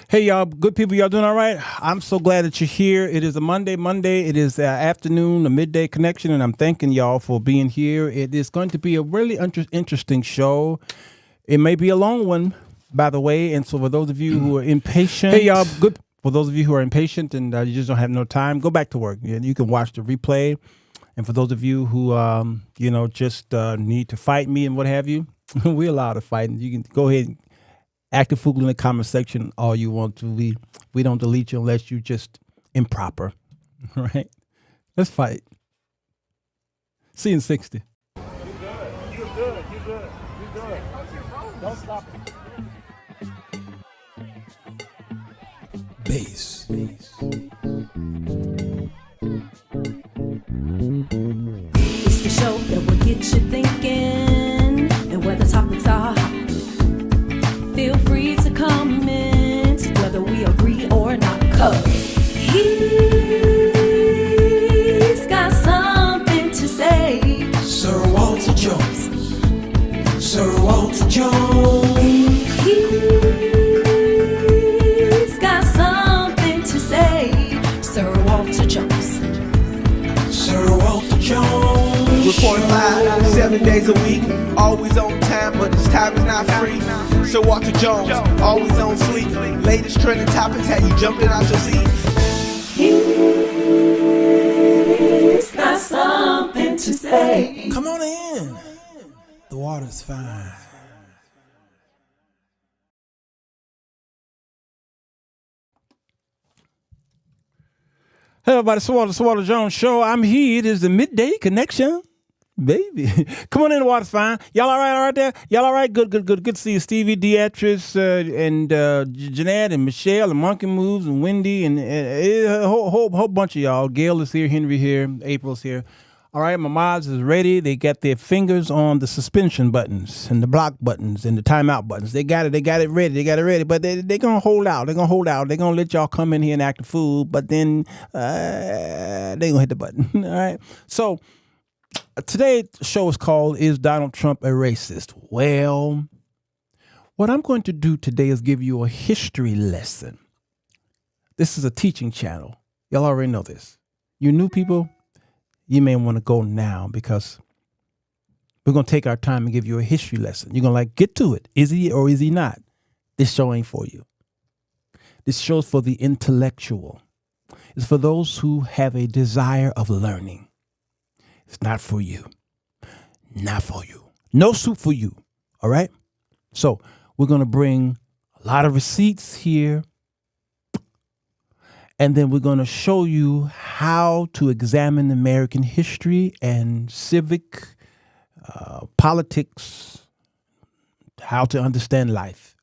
Hey, y'all, good people. Y'all doing all right? I'm so glad that you're here. It is a Monday. It is afternoon, a midday connection, and I'm thanking y'all for being here. It is going to be a really interesting show. It may be a long one, by the way. And so for those of you who are impatient, hey, y'all, good. For those of you who are impatient and you just don't have no time, go back to work. You can watch the replay. And for those of you who, just need to fight me and what have you, we're allowed to fight. You can go ahead and act a fool in the comment section all you want to. We don't delete you unless you just improper. All right? Let's fight. See you in 60. You good. Don't stop it. Bass. It's the show that will get you thinking, and where the topics are hot. Feel free to comment whether we agree or not, 'cause he's got something to say. Sirwalterj. He's got something to say. Sirwalterj. Report live, 7 days a week, always on time, but this time is not free. Sirwalterj, always on sleep. Latest trending topics, had you jumping out your seat. He's got something to say. Come on in. The water's fine. Hey, everybody, Sirwalterj Jones Show. I'm here. It is the midday connection, baby. Come on in, the water's fine. Y'all all right there? Y'all all right? Good. Good to see you, Stevie, Beatrice, and Jeanette, and Michelle, and Monkey Moves, and Wendy, and a whole bunch of y'all. Gail is here, Henry here, April's here. All right, my mods is ready. They got their fingers on the suspension buttons and the block buttons and the timeout buttons. They got it ready. But they're going to hold out. They're going to let y'all come in here and act a fool. But then they're going to hit the button. All right. So today's show is called, Is Donald Trump a Racist? Well, what I'm going to do today is give you a history lesson. This is a teaching channel. Y'all already know this. You new people, you may want to go now because we're going to take our time and give you a history lesson. You're going to get to it. Is he or is he not? This show ain't for you. This show's for the intellectual. It's for those who have a desire of learning. It's not for you. Not for you. No soup for you. All right? So we're going to bring a lot of receipts here. And then we're going to show you how to examine American history and civic politics, how to understand life.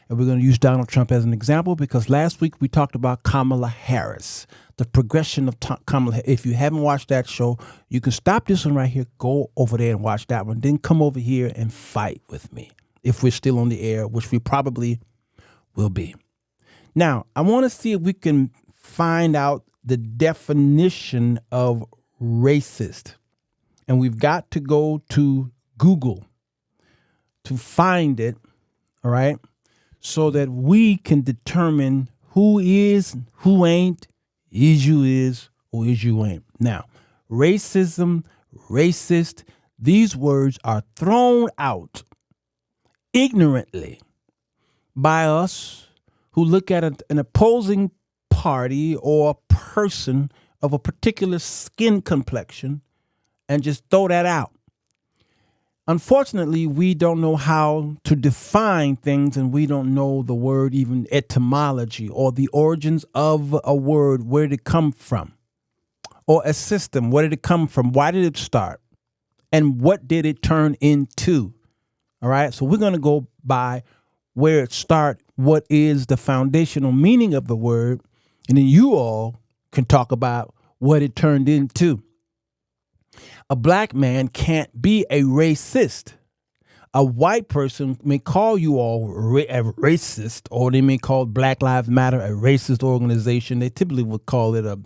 And we're going to use Donald Trump as an example because last week we talked about Kamala Harris, the progression of Kamala. If you haven't watched that show, you can stop this one right here, go over there and watch that one, then come over here and fight with me if we're still on the air, which we probably will be. Now, I want to see if we can find out the definition of racist. And we've got to go to Google to find it, all right, so that we can determine who is, who ain't, is you is, or is you ain't. Now, racism, racist, these words are thrown out ignorantly by us who look at an opposing party or person of a particular skin complexion and just throw that out. Unfortunately, we don't know how to define things, and we don't know the word even etymology or the origins of a word. Where did it come from? Or a system, where did it come from? Why did it start? And what did it turn into? All right, so we're going to go by where it started, what is the foundational meaning of the word, and then you all can talk about what it turned into. A black man can't be a racist. A white person may call you all a racist, or they may call Black Lives Matter a racist organization. They typically would call it a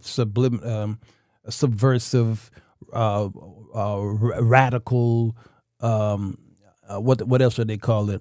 subversive, radical, what else would they call it?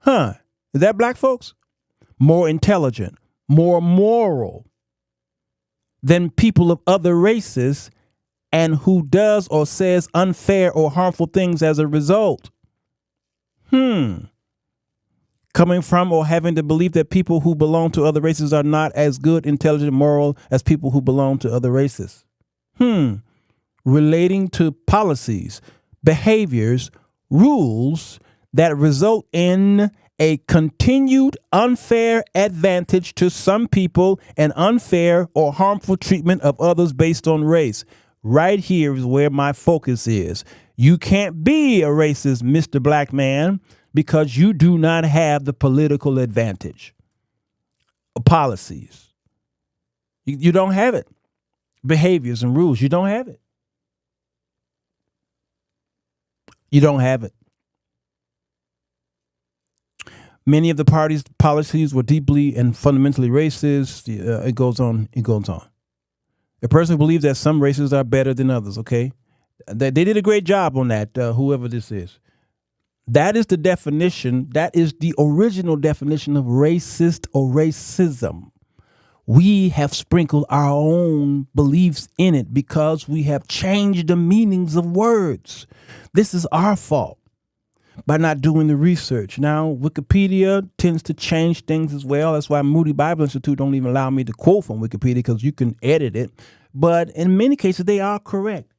Huh? Is that black folks? More intelligent, more moral than people of other races, and who does or says unfair or harmful things as a result. Coming from or having the belief that people who belong to other races are not as good, intelligent, moral as people who belong to other races. Relating to policies, behaviors, rules that result in a continued unfair advantage to some people and unfair or harmful treatment of others based on race. Right here is where my focus is. You can't be a racist, Mr. Black Man, because you do not have the political advantage. Policies. You don't have it. Behaviors and rules. You don't have it. You don't have it. Many of the party's policies were deeply and fundamentally racist. It goes on. It goes on. A person believes that some races are better than others, okay? They did a great job on that, whoever this is. That is the definition. That is the original definition of racist or racism. We have sprinkled our own beliefs in it because we have changed the meanings of words. This is our fault by not doing the research. Now, Wikipedia tends to change things as well. That's why Moody Bible Institute don't even allow me to quote from Wikipedia, because you can edit it. But in many cases, they are correct.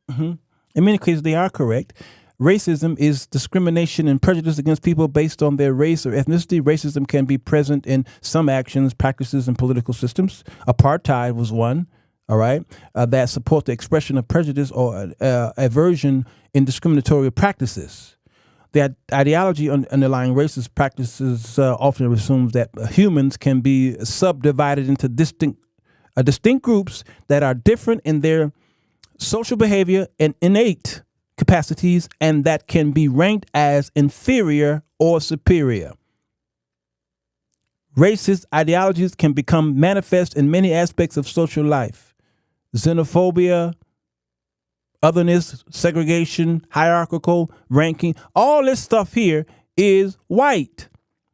In many cases, they are correct. Racism is discrimination and prejudice against people based on their race or ethnicity. Racism can be present in some actions, practices, and political systems. Apartheid was one, all right, that support the expression of prejudice or aversion in discriminatory practices. The ideology underlying racist practices often assumes that humans can be subdivided into distinct groups that are different in their social behavior and innate capacities, and that can be ranked as inferior or superior. Racist ideologies can become manifest in many aspects of social life. Xenophobia, otherness, segregation, hierarchical ranking, all this stuff here is white,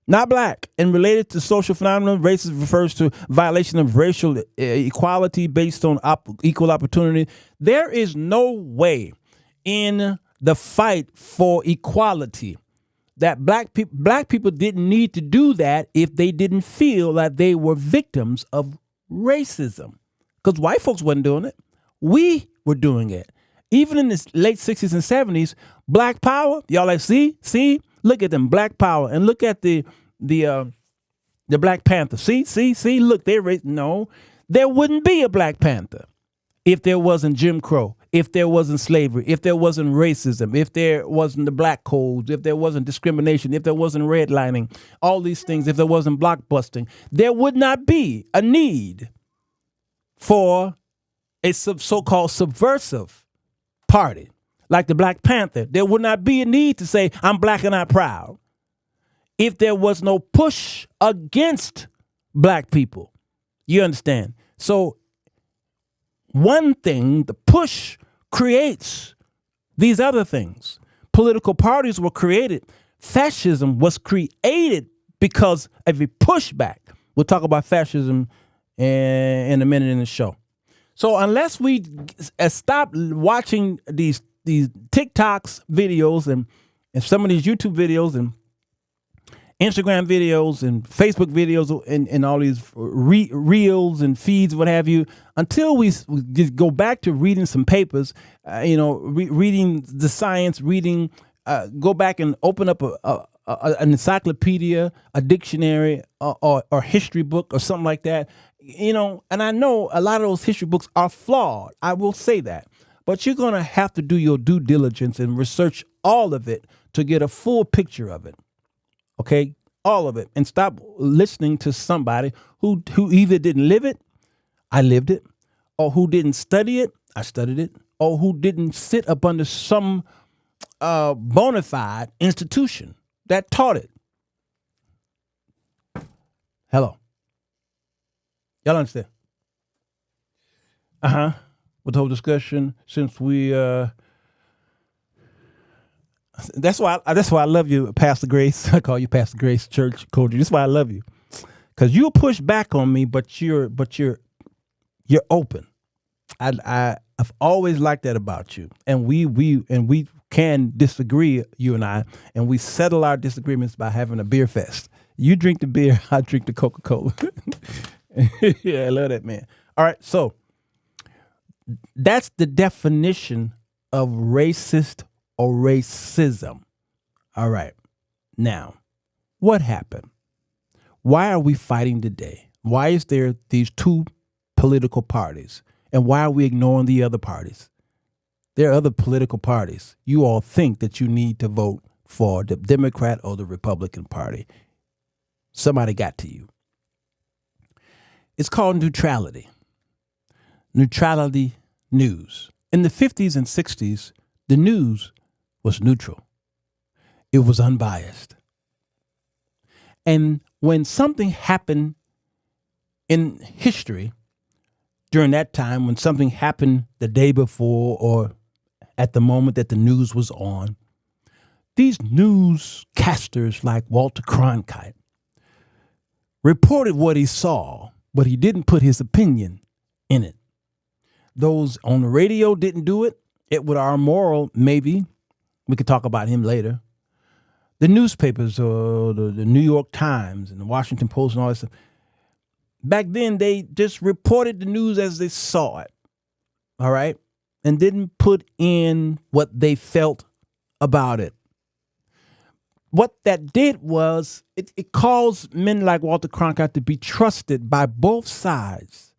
not black, and related to social phenomena. Racist refers to violation of racial equality based on equal opportunity. There is no way in the fight for equality that black people didn't need to do that if they didn't feel that they were victims of racism, because white folks wasn't doing it. We were doing it. Even in the late 60s and 70s, black power, y'all like, see, look at them, black power, and look at the Black Panther. See, look, no, there wouldn't be a Black Panther if there wasn't Jim Crow, if there wasn't slavery, if there wasn't racism, if there wasn't the black codes, if there wasn't discrimination, if there wasn't redlining, all these things, if there wasn't blockbusting, there would not be a need for a so-called subversive party like the Black Panther. There would not be a need to say, I'm black and I'm proud, if there was no push against black people. You understand? So one thing, the push creates these other things. Political parties were created. Fascism was created because of a pushback. We'll talk about fascism in a minute in the show. So unless we stop watching these TikToks videos and some of these YouTube videos and Instagram videos and Facebook videos and all these reels and feeds, what have you, until we just go back to reading some papers, reading the science, go back and open up an encyclopedia, a dictionary, or history book or something like that. And I know a lot of those history books are flawed. I will say that. But you're going to have to do your due diligence and research all of it to get a full picture of it. Okay? All of it. And stop listening to somebody who either didn't live it, I lived it, or who didn't study it, I studied it, or who didn't sit up under some bona fide institution that taught it. Hello. Y'all understand? With the whole discussion, since we That's why I love you, Pastor Grace. I call you Pastor Grace Church Culture. That's why I love you, because you'll push back on me, but you're open. I've always liked that about you, and we can disagree, you and I, and we settle our disagreements by having a beer fest. You drink the beer, I drink the Coca-Cola. Yeah, I love that, man. All right, so that's the definition of racist or racism. All right, now, what happened? Why are we fighting today? Why is there these two political parties? And why are we ignoring the other parties? There are other political parties. You all think that you need to vote for the Democrat or the Republican Party. Somebody got to you. It's called neutrality. Neutrality news. In the 50s and 60s, the news was neutral. It was unbiased. And when something happened in history, during that time, when something happened the day before or at the moment that the news was on, these newscasters like Walter Cronkite reported what he saw, but he didn't put his opinion in it. Those on the radio didn't do it. Edward R. Morrow, maybe. We could talk about him later. The newspapers, the New York Times and the Washington Post and all that stuff, back then they just reported the news as they saw it, all right, and didn't put in what they felt about it. What that did was it caused men like Walter Cronkite to be trusted by both sides.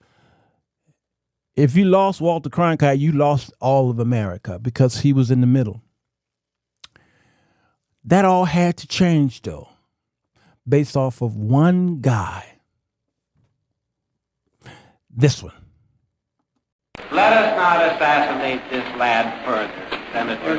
If you lost Walter Cronkite, you lost all of America because he was in the middle. That all had to change, though, based off of one guy. This one. Let us not assassinate this lad further, Senator.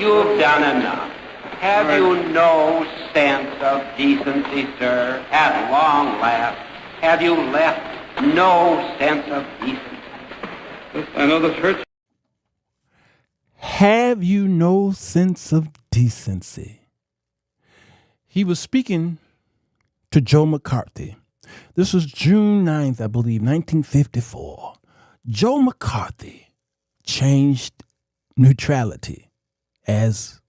You've done enough. Have you no sense of decency, sir? At long last, have you left no sense of decency? I know this hurts. Have you no sense of decency? He was speaking to Joe McCarthy. This was June 9th, I believe, 1954. Joe McCarthy changed neutrality as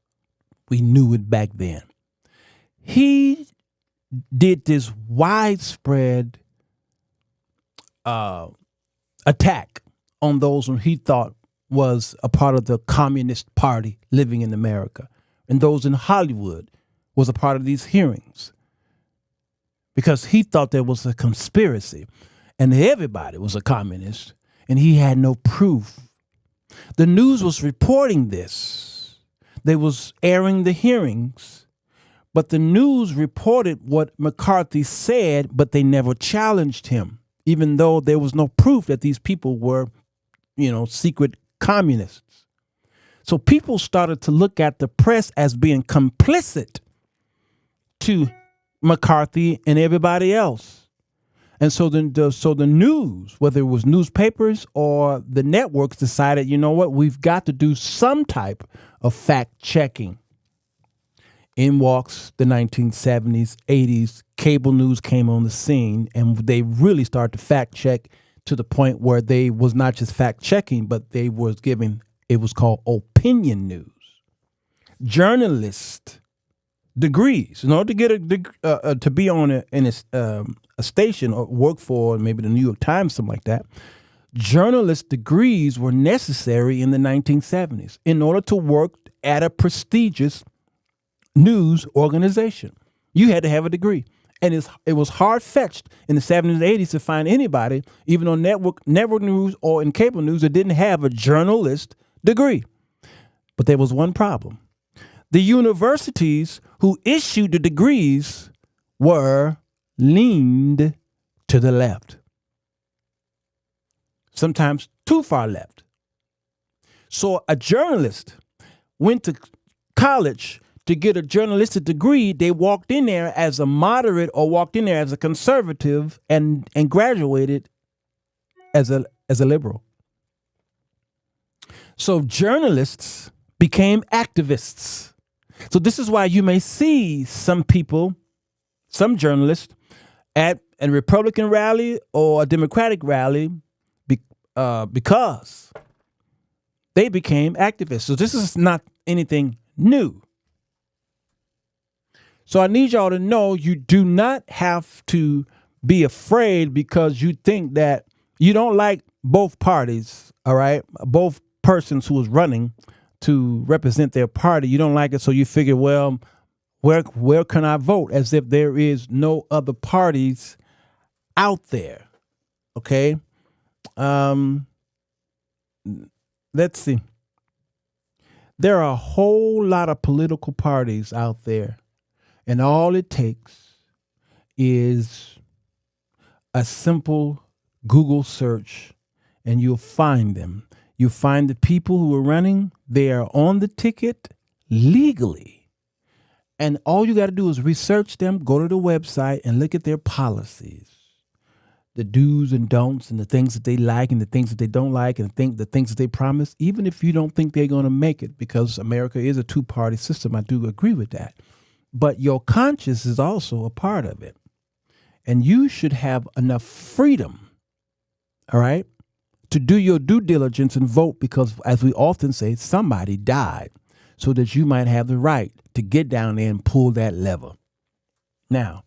we knew it back then. He did this widespread attack on those who he thought was a part of the Communist Party living in America, and those in Hollywood was a part of these hearings, because he thought there was a conspiracy and everybody was a communist, and he had no proof. The news was reporting this. They was airing the hearings, but the news reported what McCarthy said, but they never challenged him, even though there was no proof that these people were, secret communists. So people started to look at the press as being complicit to McCarthy and everybody else. And so the news, whether it was newspapers or the networks, decided, you know what, we've got to do some type of fact checking. In walks the 1970s, 80s, cable news came on the scene, and they really started to fact check to the point where they was not just fact checking, but they was giving, it was called opinion news. Journalist degrees, in order to get to be on a station or work for maybe the New York Times, something like that, journalist degrees were necessary in the 1970s in order to work at a prestigious news organization. You had to have a degree. And it was hard-fetched in the 70s and 80s to find anybody, even on network news or in cable news, that didn't have a journalist degree. But there was one problem. The universities who issued the degrees were leaned to the left, sometimes too far left. So a journalist went to college to get a journalistic degree. They walked in there as a moderate or walked in there as a conservative and graduated as a liberal. So journalists became activists. So this is why you may see some people, some journalists at a Republican rally or a Democratic rally because they became activists. So this is not anything new. So I need y'all to know you do not have to be afraid because you think that you don't like both parties, all right? Both persons who is running to represent their party. You don't like it, so you figure, well, where can I vote? As if there is no other parties out there. Okay? Let's see. There are a whole lot of political parties out there, and all it takes is a simple Google search, and you'll find them. You find the people who are running, they are on the ticket legally. And all you got to do is research them, go to the website, and look at their policies. The do's and don'ts and the things that they like and the things that they don't like and the things that they promise, even if you don't think they're going to make it, because America is a two-party system. I do agree with that. But your conscience is also a part of it. And you should have enough freedom, all right, to do your due diligence and vote because, as we often say, somebody died so that you might have the right to get down there and pull that lever. Now,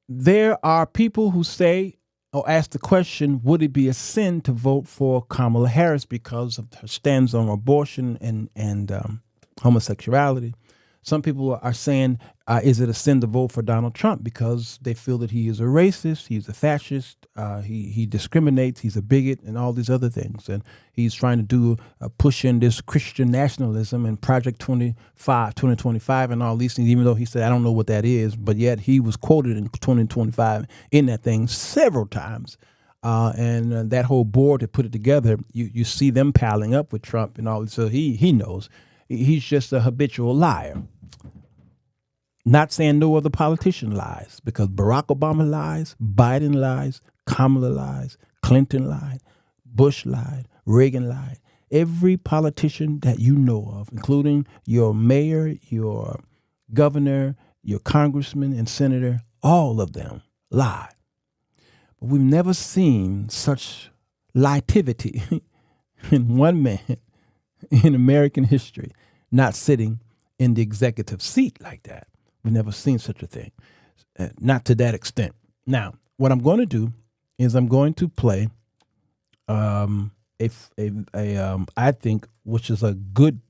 there are people who say or ask the question, would it be a sin to vote for Kamala Harris because of her stance on abortion and homosexuality? Some people are saying, is it a sin to vote for Donald Trump because they feel that he is a racist, he's a fascist, he discriminates, he's a bigot, and all these other things. And he's trying to push in this Christian nationalism and Project 2025 and all these things, even though he said, I don't know what that is, but yet he was quoted in 2025 in that thing several times. And that whole board that put it together, you see them piling up with Trump and all this. So he knows. He's just a habitual liar. Not saying no other politician lies, because Barack Obama lies, Biden lies, Kamala lies, Clinton lied, Bush lied, Reagan lied. Every politician that you know of, including your mayor, your governor, your congressman and senator, all of them lie. But we've never seen such litivity in one man in American history, not sitting in the executive seat like that. We've never seen such a thing, not to that extent. Now, what I'm going to do is I'm going to play I think, which is a good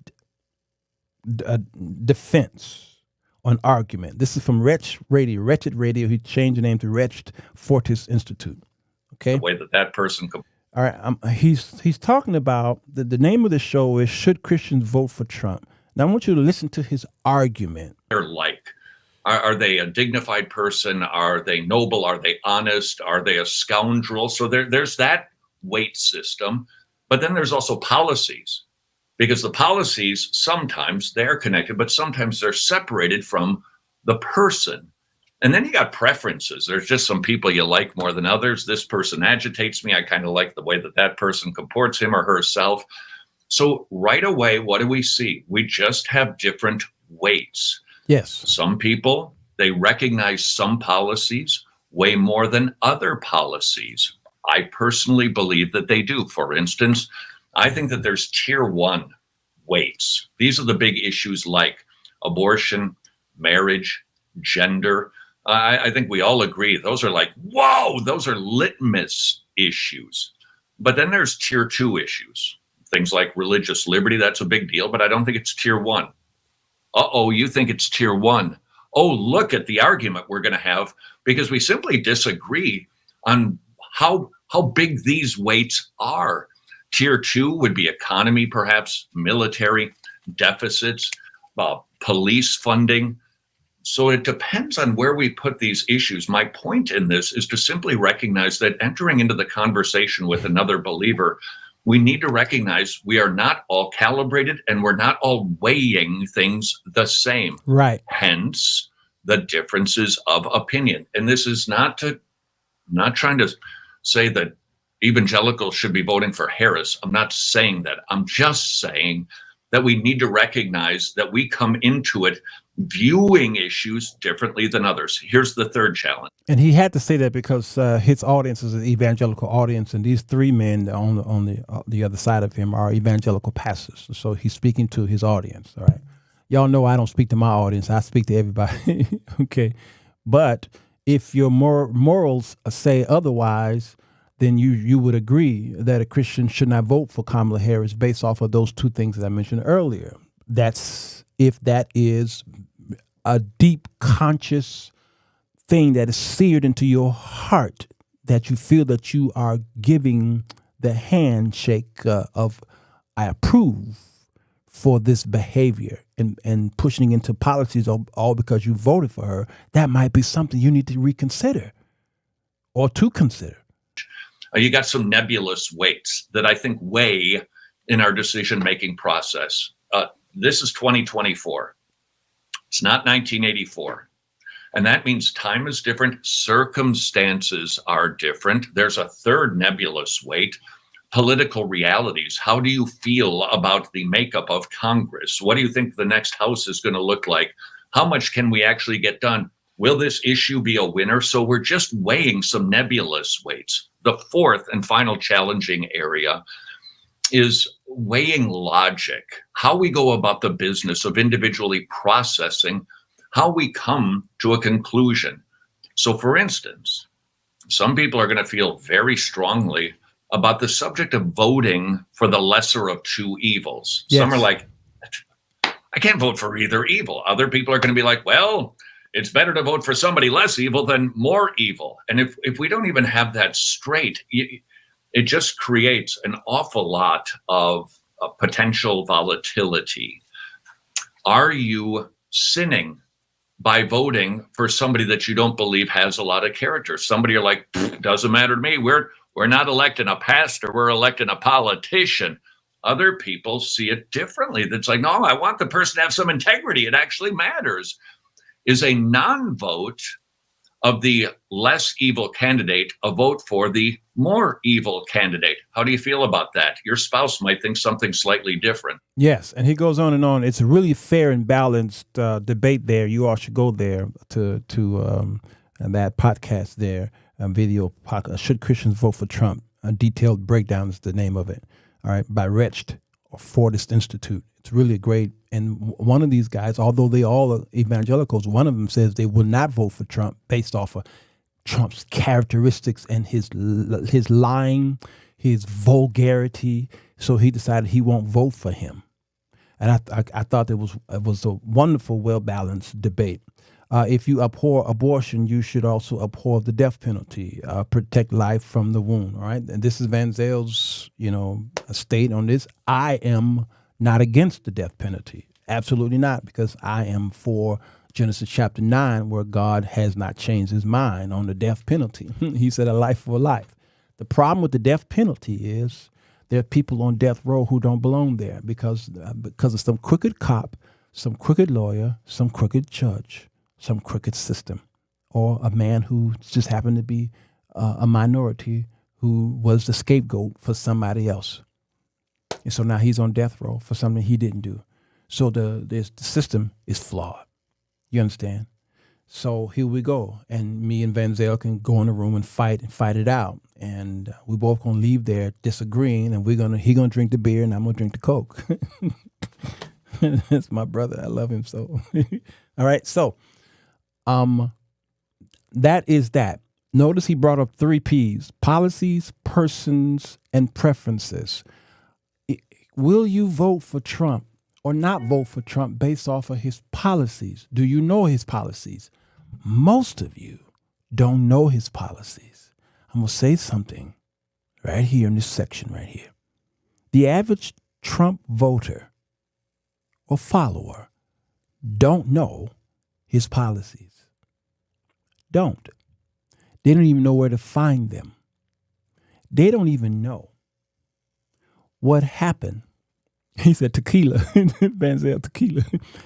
defense on argument. This is from Wretched Radio. He changed the name to Wretched Fortis Institute. Okay, the way that person. All right, he's talking about the name of the show is Should Christians Vote for Trump? Now I want you to listen to his argument. They're like, are they a dignified person? Are they noble? Are they honest? Are they a scoundrel? So there's that weight system, but then there's also policies, because the policies sometimes they're connected, but sometimes they're separated from the person. And then you got preferences. There's just some people you like more than others. This person agitates me. I kind of like the way that person comports him or herself. So right away, what do we see? We just have different weights. Yes. Some people, they recognize some policies way more than other policies. I personally believe that they do. For instance, I think that there's tier one weights. These are the big issues like abortion, marriage, gender. I think we all agree those are like, whoa, those are litmus issues. But then there's tier two issues. Things like religious liberty, that's a big deal, but I don't think it's tier one. Uh-oh, you think it's tier one. Oh, look at the argument we're going to have, because we simply disagree on how big these weights are. Tier two would be economy, perhaps military deficits, police funding. So it depends on where we put these issues. My point in this is to simply recognize that entering into the conversation with another believer, we need to recognize we are not all calibrated and we're not all weighing things the same. Right. Hence the differences of opinion. And this is not trying to say that evangelicals should be voting for Harris. I'm not saying that. I'm just saying that we need to recognize that we come into it viewing issues differently than others. Here's the third challenge. And he had to say that because his audience is an evangelical audience, and these three men on the other side of him are evangelical pastors. So he's speaking to his audience. All right, y'all know I don't speak to my audience; I speak to everybody. Okay, but if your morals say otherwise, then you would agree that a Christian should not vote for Kamala Harris based off of those two things that I mentioned earlier. That's if that is a deep conscious thing that is seared into your heart, that you feel that you are giving the handshake of I approve for this behavior and pushing into policies all because you voted for her, that might be something you need to reconsider or to consider. You got some nebulous weights that I think weigh in our decision-making process. This is 2024. It's not 1984. And that means time is different. Circumstances are different. There's a third nebulous weight, political realities. How do you feel about the makeup of Congress? What do you think the next House is going to look like? How much can we actually get done? Will this issue be a winner? So we're just weighing some nebulous weights. The fourth and final challenging area is weighing logic, how we go about the business of individually processing how we come to a conclusion. So for instance, some people are going to feel very strongly about the subject of voting for the lesser of two evils. Yes. Some are like, I can't vote for either evil. Other people are going to be like, well, it's better to vote for somebody less evil than more evil. And if we don't even have that straight, it just creates an awful lot of potential volatility. Are you sinning by voting for somebody that you don't believe has a lot of character? Somebody you're like, doesn't matter to me. We're not electing a pastor. We're electing a politician. Other people see it differently. That's like, no, I want the person to have some integrity. It actually matters. Is a non-vote of the less evil candidate a vote for the more evil candidate? How do you feel about that? Your spouse might think something slightly different. Yes, and he goes on and on. It's a really fair and balanced debate there. You all should go there to that podcast there, video podcast. Should Christians vote for Trump? A detailed breakdown is the name of it. All right, by Recht or Fordist Institute. It's really great. And one of these guys, although they all are evangelicals, one of them says they will not vote for Trump based off of Trump's characteristics and his lying, his vulgarity. So he decided he won't vote for him. And I thought it was a wonderful, well-balanced debate. If you abhor abortion, you should also abhor the death penalty. Protect life from the wound. All right, and this is Van Zelle's, state on this. I am not against the death penalty, absolutely not, because I am for Genesis chapter 9, where God has not changed his mind on the death penalty. He said a life for a life. The problem with the death penalty is there are people on death row who don't belong there because of some crooked cop, some crooked lawyer, some crooked judge, some crooked system, or a man who just happened to be a minority who was the scapegoat for somebody else. And so now he's on death row for something he didn't do. So the system is flawed. You understand? So here we go. And me and Van Zelle can go in the room and fight it out. And we both gonna leave there disagreeing, and he gonna drink the beer and I'm gonna drink the Coke. That's my brother. I love him so. All right. So that is that. Notice he brought up 3 P's: policies, persons, and preferences. Will you vote for Trump or not vote for Trump based off of his policies? Do you know his policies? Most of you don't know his policies. I'm going to say something right here in this section right here. The average Trump voter or follower don't know his policies. Don't. They don't even know where to find them. They don't even know what happened. He said tequila, Van Zelle tequila.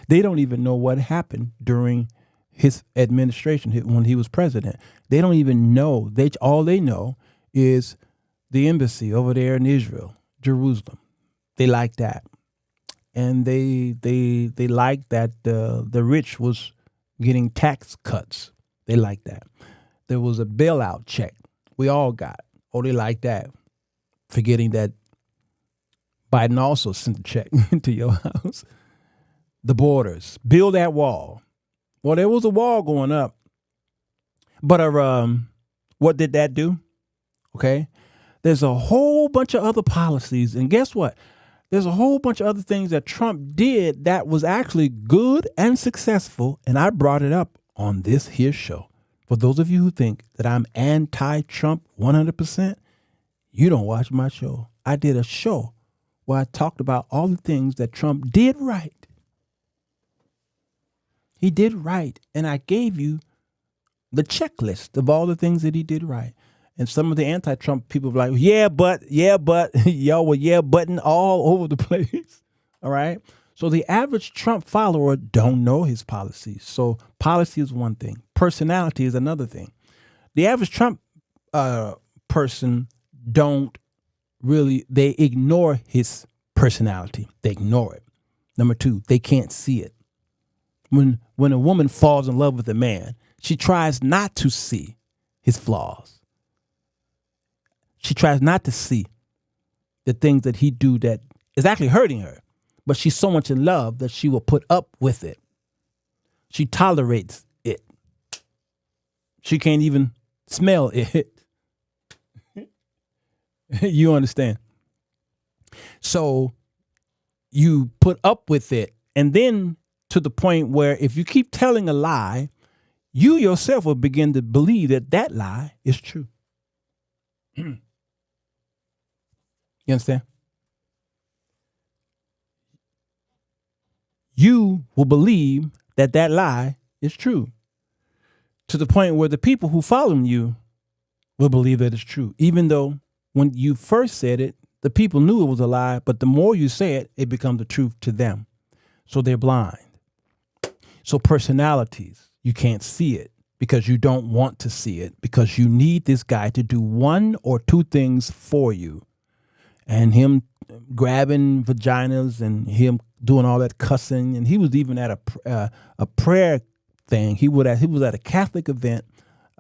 They don't even know what happened during his administration when he was president. They don't even know. All they know is the embassy over there in Israel, Jerusalem. They like that. and they liked that the rich was getting tax cuts. They liked that. There was a bailout check we all got. Oh, they liked that. Forgetting that Biden also sent a check to your house. The borders, build that wall. Well, there was a wall going up, but what did that do? Okay, there's a whole bunch of other policies, and guess what? There's a whole bunch of other things that Trump did that was actually good and successful, and I brought it up on this here show. For those of you who think that I'm anti-Trump 100%, you don't watch my show. I did a show where I talked about all the things that Trump did right. He did right, and I gave you the checklist of all the things that he did right. And some of the anti-Trump people were like, yeah, but, y'all were butting all over the place. All right. So the average Trump follower don't know his policies. So policy is one thing. Personality is another thing. The average Trump person they ignore his personality. They ignore it. Number two, they can't see it. When a woman falls in love with a man, she tries not to see his flaws. She tries not to see the things that he do that is actually hurting her. But she's so much in love that she will put up with it. She tolerates it. She can't even smell it. You understand? So you put up with it, and then to the point where if you keep telling a lie, you yourself will begin to believe that lie is true. You understand? You will believe that lie is true, to the point where the people who follow you will believe that it's true, even though when you first said it, the people knew it was a lie, but the more you say it, it becomes the truth to them. So they're blind. So personalities, you can't see it because you don't want to see it, because you need this guy to do one or two things for you. And him grabbing vaginas and him doing all that cussing. And he was even at a prayer thing. He was at a Catholic event,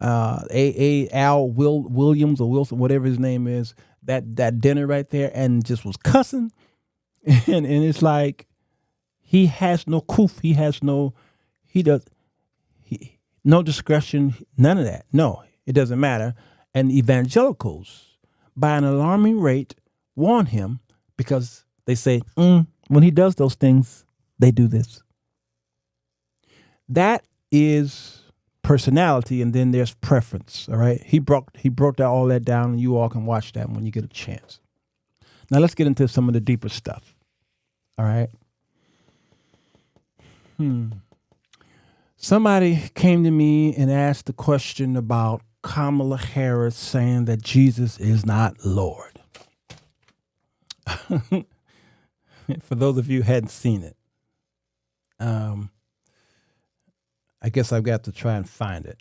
Al Williams or Wilson, whatever his name is, that dinner right there, and just was cussing. And it's like, he has no koof. No discretion, none of that. No, it doesn't matter. And evangelicals, by an alarming rate, warn him because they say, when he does those things, they do this. That is personality, and then there's preference. All right, he broke all that down, and you all can watch that when you get a chance. Now let's get into some of the deeper stuff. All right. Somebody came to me and asked a question about Kamala Harris saying that Jesus is not Lord. For those of you who hadn't seen it, I guess I've got to try and find it.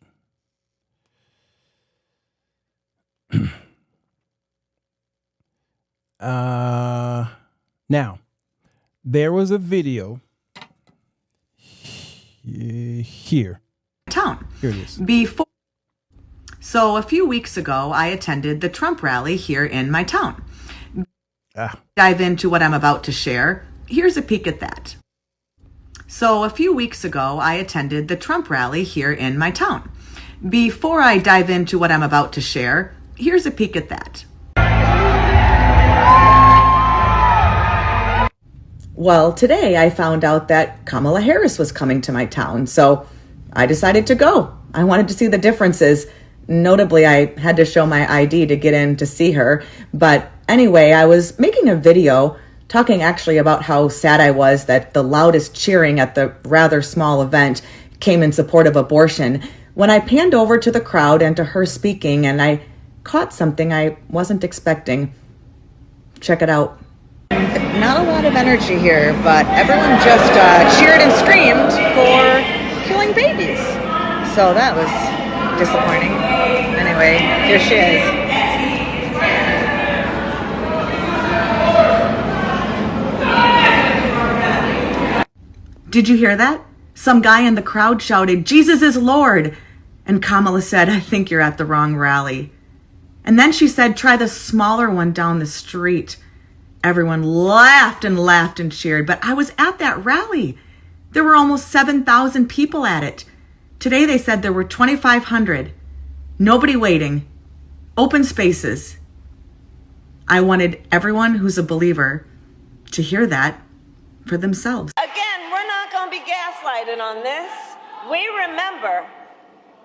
Now, there was a video here. Town. Here it is. So a few weeks ago, I attended the Trump rally here in my town. Dive into what I'm about to share. Here's a peek at that. So a few weeks ago, I attended the Trump rally here in my town. Before I dive into what I'm about to share, here's a peek at that. Well, today I found out that Kamala Harris was coming to my town, so I decided to go. I wanted to see the differences. Notably, I had to show my ID to get in to see her. But anyway, I was making a video talking actually about how sad I was that the loudest cheering at the rather small event came in support of abortion, when I panned over to the crowd and to her speaking, and I caught something I wasn't expecting. Check it out. Not a lot of energy here, but everyone just cheered and screamed for killing babies. So that was disappointing. Anyway, here she is. Did you hear that? Some guy in the crowd shouted, Jesus is Lord. And Kamala said, I think you're at the wrong rally. And then she said, try the smaller one down the street. Everyone laughed and cheered, but I was at that rally. There were almost 7,000 people at it. Today they said there were 2,500. Nobody waiting. Open spaces. I wanted everyone who's a believer to hear that for themselves. Again, we're not going to be gaslighted on this. We remember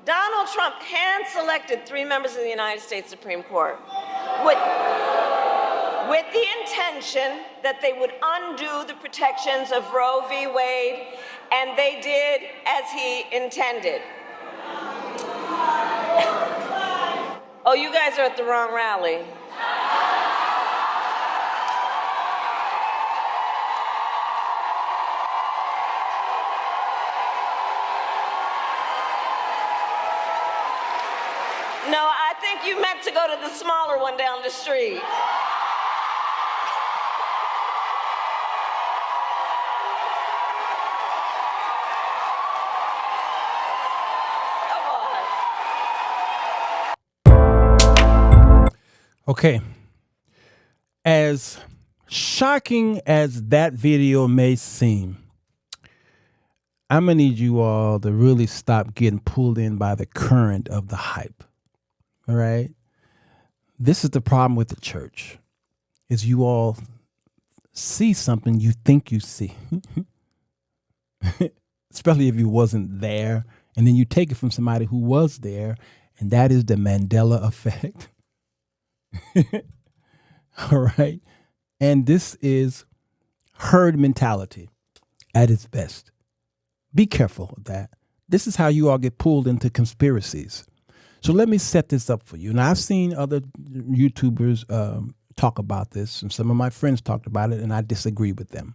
Donald Trump hand-selected 3 members of the United States Supreme Court with the intention that they would undo the protections of Roe v. Wade, and they did as he intended. Oh, you guys are at the wrong rally. No, I think you meant to go to the smaller one down the street. Come on. Okay. As shocking as that video may seem, I'm going to need you all to really stop getting pulled in by the current of the hype. All right. This is the problem with the church, is you all see something you think you see, especially if you wasn't there. And then you take it from somebody who was there. And that is the Mandela effect. All right. And this is herd mentality at its best. Be careful of that. This is how you all get pulled into conspiracies. So let me set this up for you. Now, I've seen other YouTubers talk about this, and some of my friends talked about it, and I disagree with them.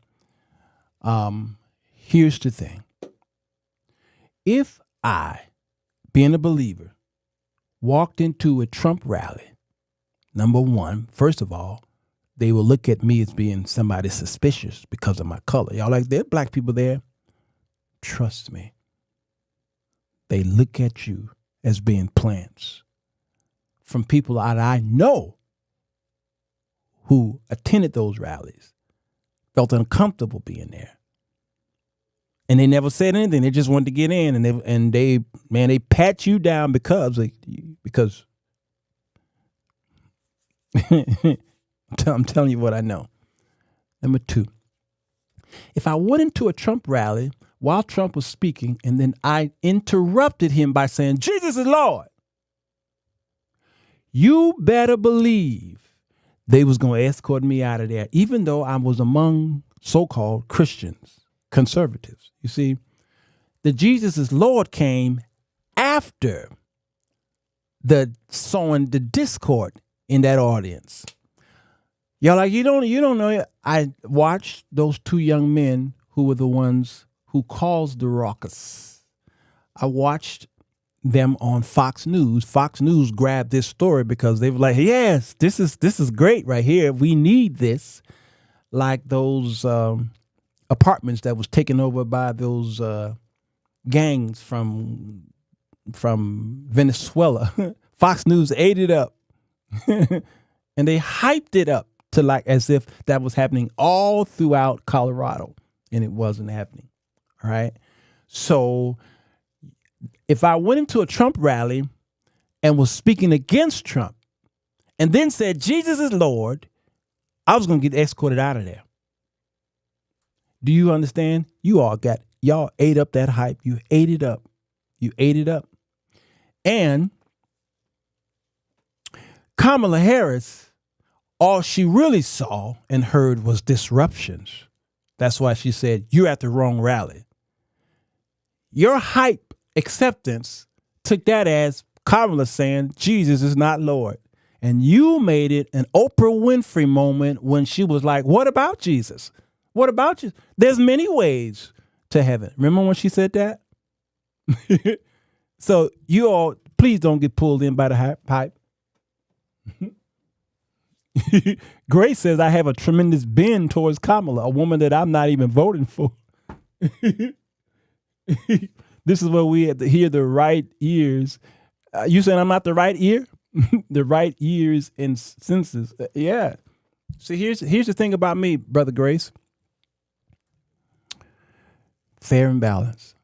Here's the thing. If I, being a believer, walked into a Trump rally, number one, first of all, they will look at me as being somebody suspicious because of my color. Y'all like, there are black people there. Trust me. They look at you as being plants from people that I know who attended those rallies, felt uncomfortable being there. And they never said anything. They just wanted to get in, and they pat you down because I'm telling you what I know. Number two, if I went into a Trump rally while Trump was speaking, and then I interrupted him by saying, Jesus is Lord, you better believe they was going to escort me out of there, even though I was among so-called Christians, conservatives. You see, the Jesus is Lord came after the sowing the discord in that audience. Y'all like, you don't know. I watched those 2 young men who were the ones who caused the ruckus. I watched them on Fox News. Fox News grabbed this story because they were like, yes, this is great right here. We need this. Like those apartments that was taken over by those gangs from Venezuela. Fox News ate it up. And they hyped it up to like as if that was happening all throughout Colorado, and it wasn't happening. All right. So if I went into a Trump rally and was speaking against Trump and then said, Jesus is Lord, I was going to get escorted out of there. Do you understand? Y'all ate up that hype. You ate it up. You ate it up. And Kamala Harris, all she really saw and heard was disruptions. That's why she said, you're at the wrong rally. Your hype acceptance took that as Kamala saying, Jesus is not Lord. And you made it an Oprah Winfrey moment when she was like, what about Jesus? What about you? There's many ways to heaven. Remember when she said that? So you all, please don't get pulled in by the hype. Grace says, I have a tremendous bend towards Kamala, a woman that I'm not even voting for. This is where we have to hear the right ears. You saying I'm not the right ear? The right ears and senses. Yeah. See, here's the thing about me, Brother Grace. Fair and balanced.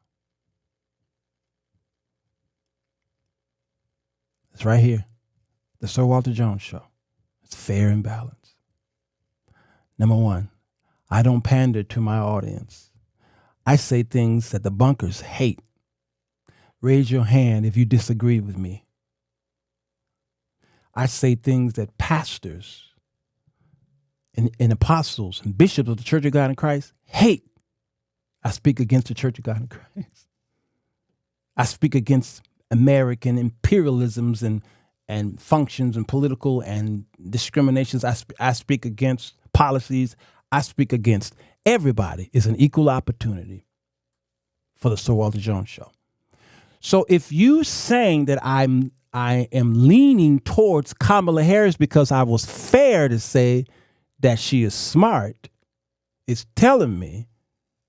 It's right here. The Sirwalterj Jones Show. It's fair and balanced. Number one, I don't pander to my audience. I say things that the bunkers hate. Raise your hand if you disagree with me. I say things that pastors and apostles and bishops of the Church of God in Christ hate. I speak against the Church of God in Christ. I speak against American imperialisms and functions and political and discriminations. I speak against policies. I speak against everybody. Is an equal opportunity for the Sirwalterj Jones Show. So if you saying that I am leaning towards Kamala Harris because I was fair to say that she is smart, it's telling me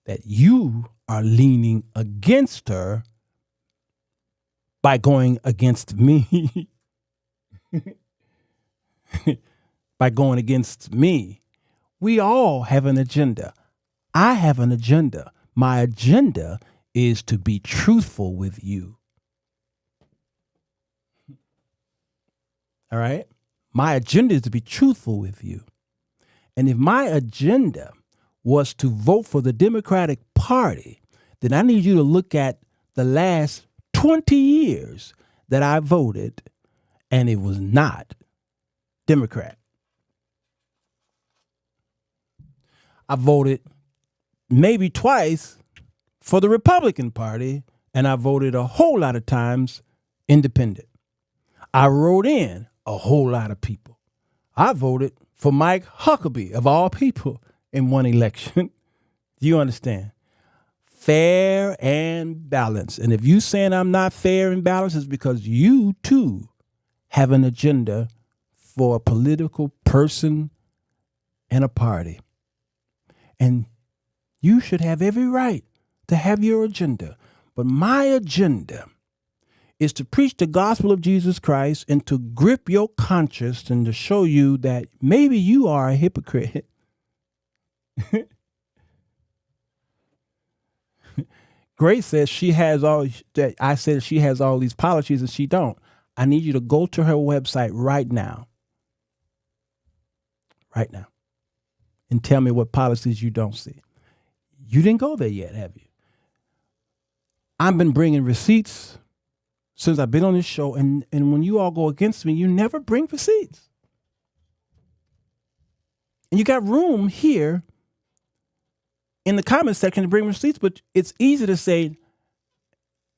that you are leaning against her by going against me. By going against me. We all have an agenda. I have an agenda. My agenda is to be truthful with you. All right? My agenda is to be truthful with you. And if my agenda was to vote for the Democratic Party, then I need you to look at the last 20 years that I voted, and it was not Democrat. I voted maybe twice for the Republican Party, and I voted a whole lot of times independent. I wrote in a whole lot of people. I voted for Mike Huckabee, of all people, in one election. Do you understand? Fair and balanced. And if you saying I'm not fair and balanced, it's because you too have an agenda for a political person and a party. And you should have every right to have your agenda. But my agenda is to preach the gospel of Jesus Christ and to grip your conscience and to show you that maybe you are a hypocrite. Grace says she has all that. I said she has all these policies and she don't. I need you to go to her website right now. Right now. And tell me what policies you don't see. You didn't go there yet, have you? I've been bringing receipts since I've been on this show. And when you all go against me, you never bring receipts. And you got room here in the comment section to bring receipts, but it's easy to say,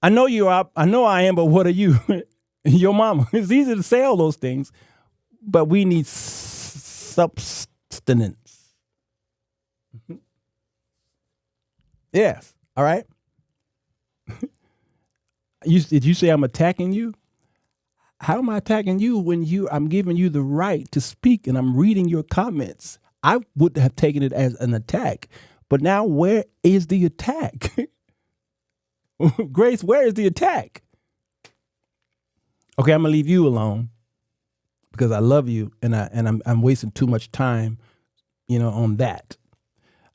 I know you're up, I know I am, but what are you? Your mama. It's easy to say all those things, but we need substance. Yes. All right. Did you say I'm attacking you? How am I attacking you when I'm giving you the right to speak and I'm reading your comments? I would have taken it as an attack. But now where is the attack? Grace, where is the attack? Okay, I'm gonna leave you alone because I love you and I'm wasting too much time, on that.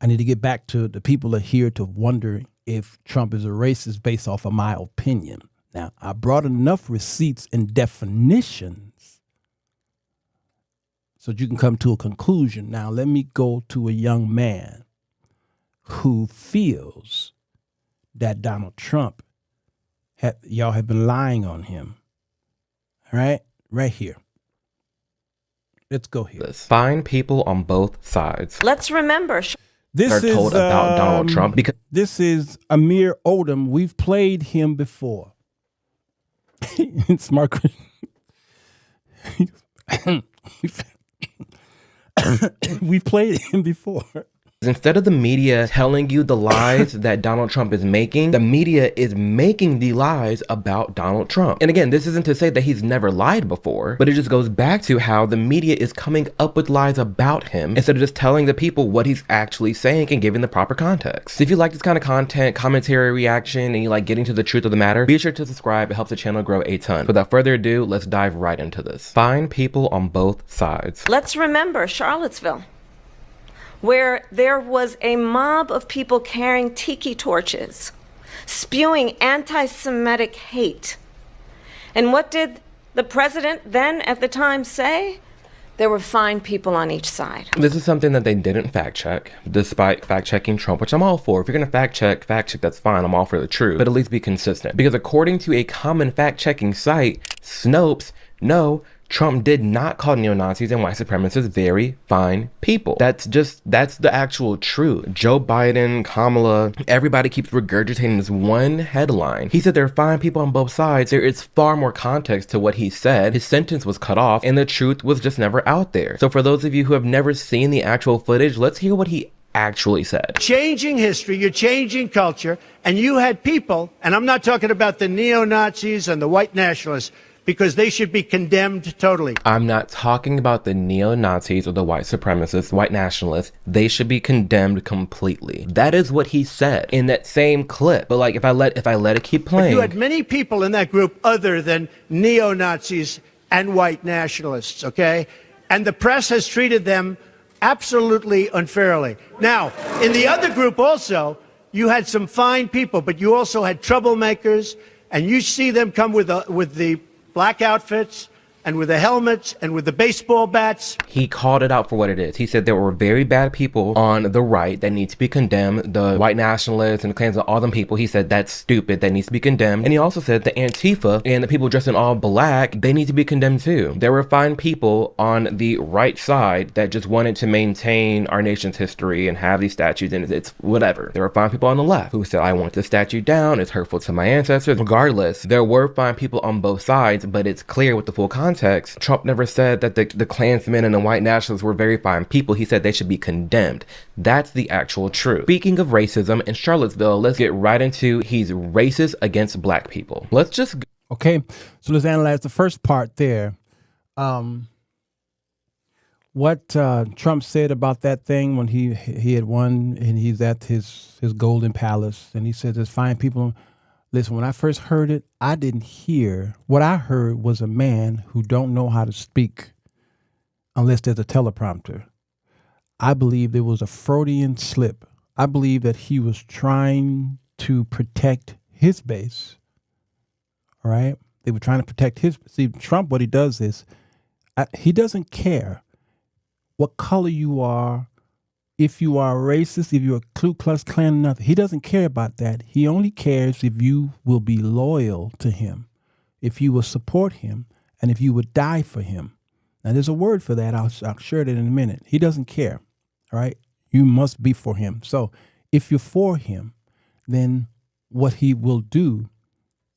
I need to get back to the people that are here to wonder if Trump is a racist based off of my opinion. Now, I brought enough receipts and definitions so that you can come to a conclusion. Now, let me go to a young man who feels that Donald Trump, y'all have been lying on him. All right? Right here. Let's go here. Find people on both sides. Let's remember. This are told about Donald Trump because this is Amir Odom. We've played him before. Smart Christian. We've played him before. Instead of the media telling you the lies that Donald Trump is making, the media is making the lies about Donald Trump. And again, this isn't to say that he's never lied before, but it just goes back to how the media is coming up with lies about him instead of just telling the people what he's actually saying and giving the proper context. If you like this kind of content, commentary, reaction, and you like getting to the truth of the matter, be sure to subscribe. It helps the channel grow a ton. Without further ado, let's dive right into this. Find people on both sides. Let's remember Charlottesville, where there was a mob of people carrying tiki torches, spewing anti-Semitic hate. And what did the president then at the time say? There were fine people on each side. This is something that they didn't fact check, despite fact checking Trump, which I'm all for. If you're gonna fact check, that's fine. I'm all for the truth, but at least be consistent. Because according to a common fact checking site, Snopes, no, Trump did not call neo-Nazis and white supremacists very fine people. That's the actual truth. Joe Biden, Kamala, everybody keeps regurgitating this one headline. He said there are fine people on both sides. There is far more context to what he said. His sentence was cut off and the truth was just never out there. So for those of you who have never seen the actual footage, let's hear what he actually said. Changing history, you're changing culture, and you had people, and I'm not talking about the neo-Nazis and the white nationalists, because they should be condemned totally. I'm not talking about the neo-Nazis or the white supremacists, white nationalists. They should be condemned completely. That is what he said in that same clip. But like, if I let it keep playing. But you had many people in that group other than neo-Nazis and white nationalists, okay? And the press has treated them absolutely unfairly. Now, in the other group also, you had some fine people, but you also had troublemakers, and you see them come with the black outfits and with the helmets and with the baseball bats. He called it out for what it is. He said there were very bad people on the right that need to be condemned. The white nationalists and the Klansmen, all them people, he said that's stupid, that needs to be condemned. And he also said the Antifa and the people dressed in all black, they need to be condemned too. There were fine people on the right side that just wanted to maintain our nation's history and have these statues, and it's whatever. There were fine people on the left who said, I want this statue down, it's hurtful to my ancestors. Regardless, there were fine people on both sides, but it's clear with the full context. Trump never said that the Klansmen and the white nationalists were very fine people. He said they should be condemned. That's the actual truth. Speaking of racism in Charlottesville, let's get right into he's racist against black people. Let's just go. Okay, so let's analyze the first part there. What Trump said about that thing when he had won and he's at his golden palace, and he said there's fine people. Listen, when I first heard it, I didn't hear. What I heard was a man who don't know how to speak unless there's a teleprompter. I believe there was a Freudian slip. I believe that he was trying to protect his base. All right? They were trying to protect his. See, Trump, what he does is he doesn't care what color you are, if you are racist, if you're a Ku Klux Klan, nothing. He doesn't care about that. He only cares if you will be loyal to him, if you will support him, and if you would die for him. Now, there's a word for that. I'll share it in a minute. He doesn't care, all right? You must be for him. So if you're for him, then what he will do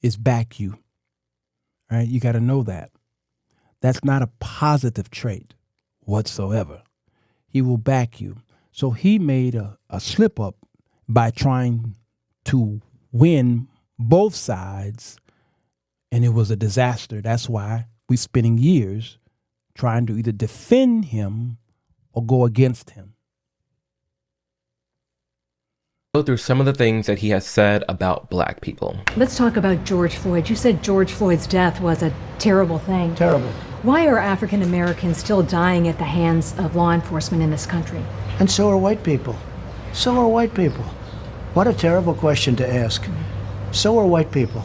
is back you, all right? You got to know that. That's not a positive trait whatsoever. He will back you. So he made a slip up by trying to win both sides, and it was a disaster. That's why we're spending years trying to either defend him or go against him. Go through some of the things that he has said about black people. Let's talk about George Floyd. You said George Floyd's death was a terrible thing. Terrible. Why are African Americans still dying at the hands of law enforcement in this country? And so are white people. So are white people. What a terrible question to ask. So are white people.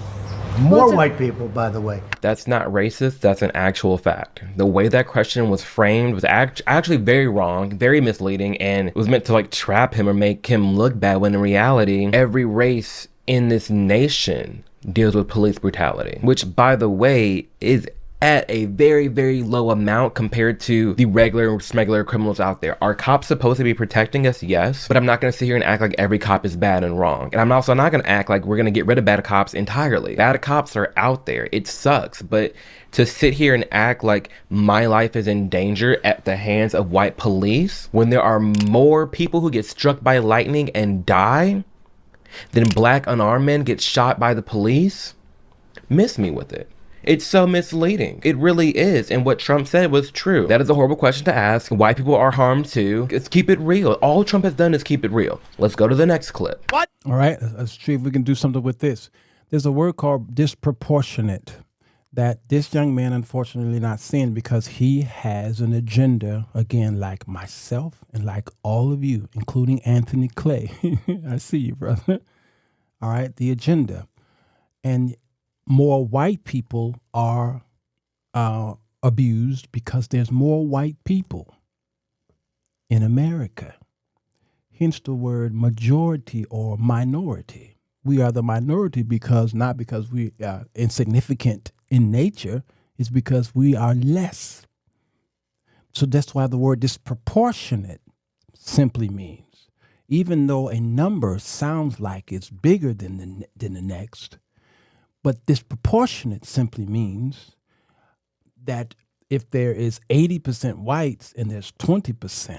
More white people, by the way. That's not racist. That's an actual fact. The way that question was framed was actually very wrong, very misleading, and it was meant to like trap him or make him look bad, when in reality, every race in this nation deals with police brutality, which, by the way, is at a very, very low amount compared to the regular smuggler criminals out there. Are cops supposed to be protecting us? Yes, but I'm not going to sit here and act like every cop is bad and wrong. And I'm also not going to act like we're going to get rid of bad cops entirely. Bad cops are out there. It sucks, but to sit here and act like my life is in danger at the hands of white police when there are more people who get struck by lightning and die than black unarmed men get shot by the police, miss me with it. It's so misleading. It really is. And what Trump said was true. That is a horrible question to ask. White people are harmed too. Let's keep it real. All Trump has done is keep it real. Let's go to the next clip. What? All right. Let's see if we can do something with this. There's a word called disproportionate that this young man unfortunately not seeing because he has an agenda, again, like myself and like all of you, including Anthony Clay. I see you, brother. All right. The agenda. And more white people are abused because there's more white people in America. Hence the word majority or minority. We are the minority because not because we are insignificant in nature, it's because we are less. So that's why the word disproportionate simply means, even though a number sounds like it's bigger than the next, but disproportionate simply means that if there is 80% whites and there's 20%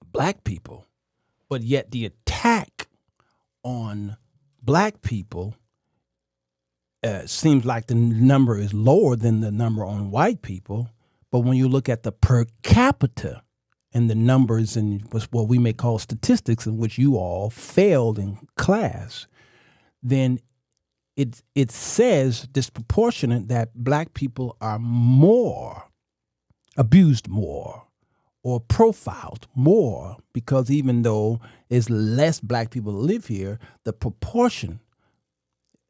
black people, but yet the attack on black people seems like the number is lower than the number on white people. But when you look at the per capita and the numbers in what we may call statistics, in which you all failed in class, then it says disproportionate that black people are more abused more or profiled more, because even though there's less black people live here, the proportion,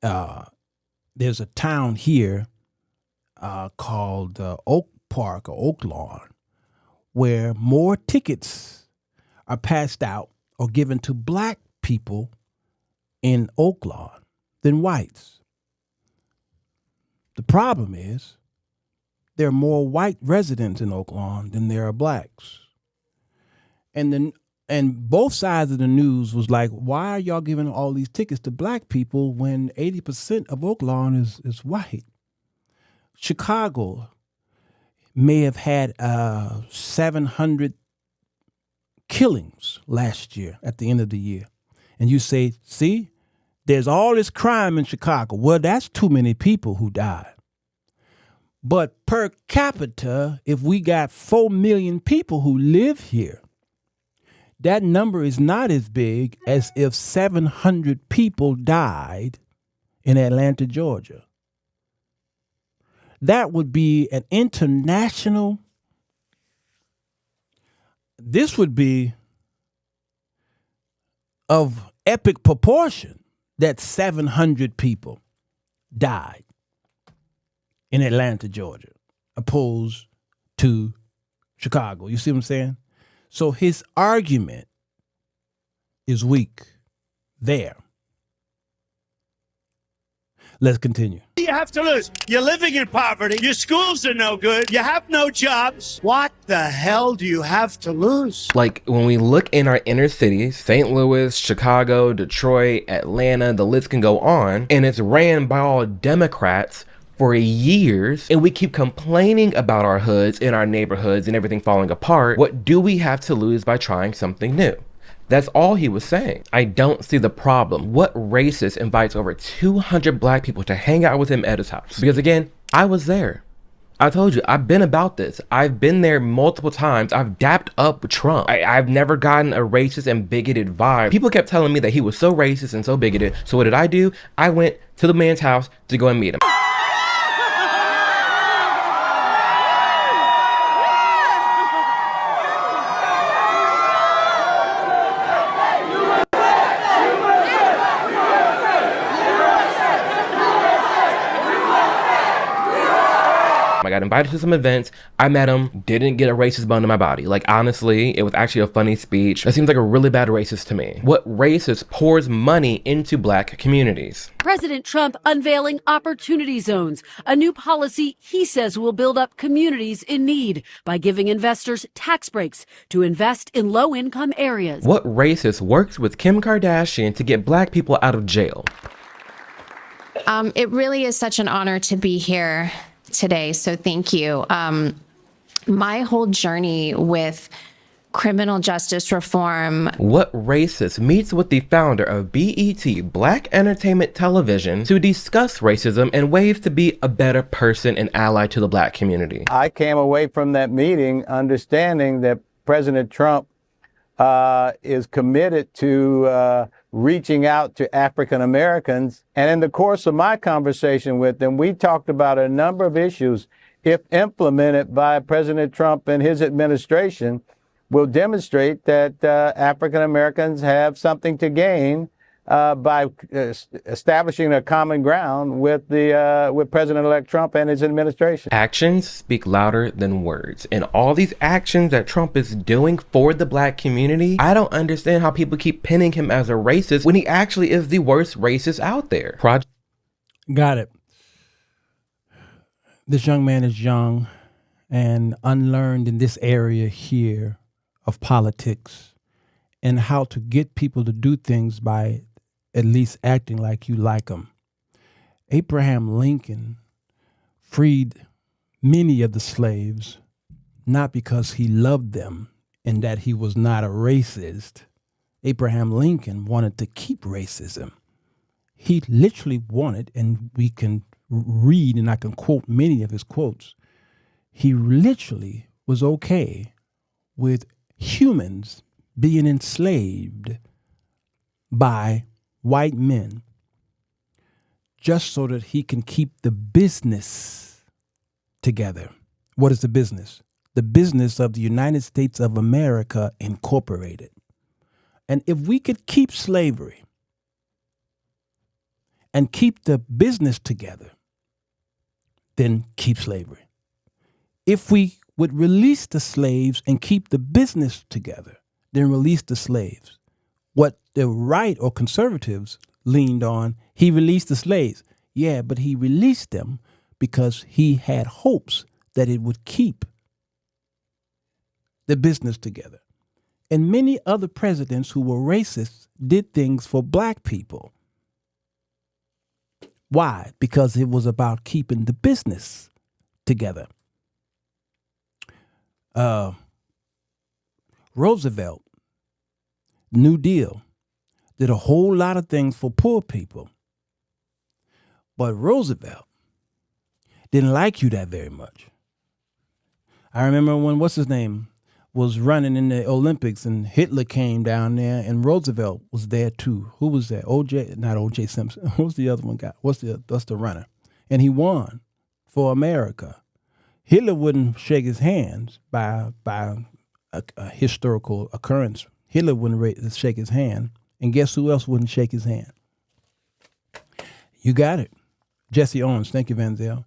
there's a town here called Oak Park or Oak Lawn, where more tickets are passed out or given to black people in Oak Lawn than whites. The problem is there are more white residents in Oak Lawn than there are blacks. And both sides of the news was like, why are y'all giving all these tickets to black people when 80% of Oak Lawn is white? Chicago may have had 700 killings last year at the end of the year. And you say, see, there's all this crime in Chicago. Well, that's too many people who died. But per capita, if we got 4 million people who live here, that number is not as big as if 700 people died in Atlanta, Georgia. That would be an international, this would be of epic proportion that 700 people died in Atlanta, Georgia, opposed to Chicago. You see what I'm saying? So his argument is weak there. Let's continue. You have to lose. You're living in poverty. Your schools are no good. You have no jobs. What the hell do you have to lose? Like, when we look in our inner cities, St. Louis, Chicago, Detroit, Atlanta, the list can go on, and it's ran by all Democrats for years, and we keep complaining about our hoods and our neighborhoods and everything falling apart. What do we have to lose by trying something new? That's all he was saying. I don't see the problem. What racist invites over 200 black people to hang out with him at his house? Because again, I was there. I told you, I've been about this. I've been there multiple times. I've dapped up with Trump. I've never gotten a racist and bigoted vibe. People kept telling me that he was so racist and so bigoted. So what did I do? I went to the man's house to go and meet him. I got invited to some events. I met him, didn't get a racist bone in my body. Like, honestly, it was actually a funny speech. That seems like a really bad racist to me. What racist pours money into black communities? President Trump unveiling opportunity zones, a new policy he says will build up communities in need by giving investors tax breaks to invest in low-income areas. What racist works with Kim Kardashian to get black people out of jail? It really is such an honor to be here today, so thank you. My whole journey with criminal justice reform. What racist meets with the founder of BET, Black Entertainment Television, to discuss racism and ways to be a better person and ally to the black community? I came away from that meeting understanding that President Trump is committed to reaching out to African Americans. And in the course of my conversation with them, we talked about a number of issues, if implemented by President Trump and his administration, will demonstrate that African Americans have something to gain by establishing a common ground with President-elect Trump and his administration. Actions speak louder than words. And all these actions that Trump is doing for the black community, I don't understand how people keep pinning him as a racist when he actually is the worst racist out there. Got it. This young man is young and unlearned in this area here of politics and how to get people to do things by at least acting like you like them. Abraham Lincoln freed many of the slaves, not because he loved them and that he was not a racist. Abraham Lincoln wanted to keep racism. He literally wanted, and we can read, and I can quote many of his quotes, he literally was okay with humans being enslaved by white men just so that he can keep the business together. What is the business? The business of the United States of America Incorporated. And if we could keep slavery and keep the business together, then keep slavery. If we would release the slaves and keep the business together, then release the slaves. What the right or conservatives leaned on, he released the slaves. Yeah, but he released them because he had hopes that it would keep the business together. And many other presidents who were racists did things for black people. Why? Because it was about keeping the business together. Roosevelt, New Deal, did a whole lot of things for poor people. But Roosevelt didn't like you that very much. I remember when, what's his name, was running in the Olympics and Hitler came down there and Roosevelt was there too. Who was that? Not O.J. Simpson. Who's the other one guy? What's the runner? And he won for America. Hitler wouldn't shake his hands by a historical occurrence. Hitler wouldn't shake his hand. And guess who else wouldn't shake his hand? You got it. Jesse Owens. Thank you, Van Zell.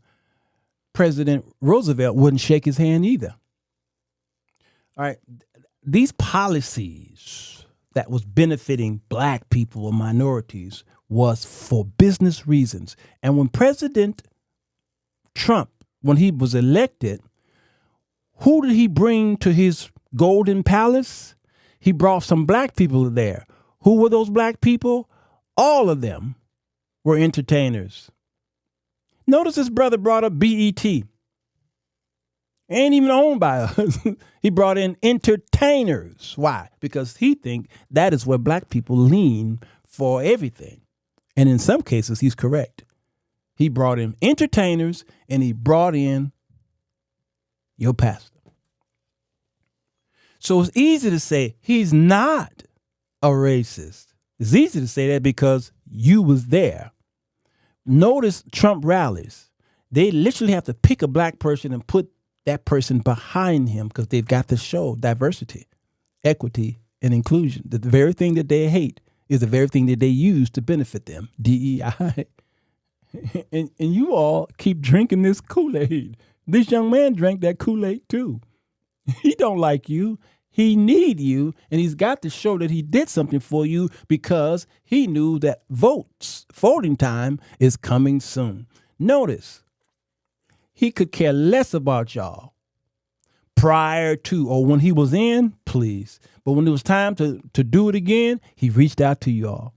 President Roosevelt wouldn't shake his hand either. All right. These policies that was benefiting black people or minorities was for business reasons. And when President Trump, when he was elected, who did he bring to his golden palace? He brought some black people there. Who were those black people? All of them were entertainers. Notice his brother brought up BET. Ain't even owned by us. He brought in entertainers. Why? Because he think that is where black people lean for everything. And in some cases, he's correct. He brought in entertainers and he brought in your pastor. So it's easy to say he's not a racist. It's easy to say that because you was there. Notice Trump rallies. They literally have to pick a black person and put that person behind him because they've got to show diversity, equity, and inclusion. The very thing that they hate is the very thing that they use to benefit them, DEI. And you all keep drinking this Kool-Aid. This young man drank that Kool-Aid too. He don't like you. He need you, and he's got to show that he did something for you because he knew that voting time is coming soon. Notice, he could care less about y'all prior to or when he was in, please. But when it was time to do it again, he reached out to y'all.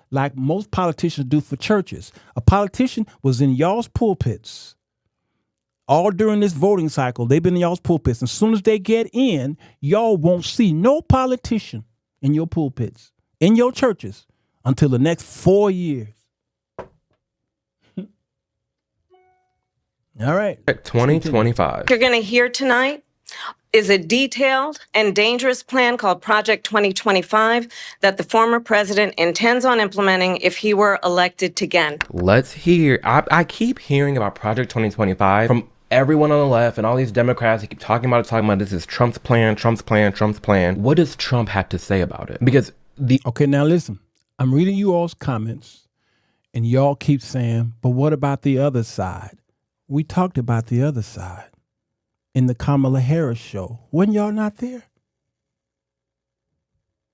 Like most politicians do for churches. A politician was in y'all's pulpits all during this voting cycle. They've been in y'all's pulpits. As soon as they get in, y'all won't see no politician in your pulpits, in your churches, until the next 4 years. All right. 2025. You're going to hear tonight is a detailed and dangerous plan called Project 2025 that the former president intends on implementing if he were elected again. Let's hear. I keep hearing about Project 2025 from everyone on the left and all these Democrats. They keep talking about this is Trump's plan, Trump's plan, Trump's plan. What does Trump have to say about it? Because Okay, now listen. I'm reading you all's comments, and y'all keep saying, but what about the other side? We talked about the other side in the Kamala Harris show. Wasn't y'all not there?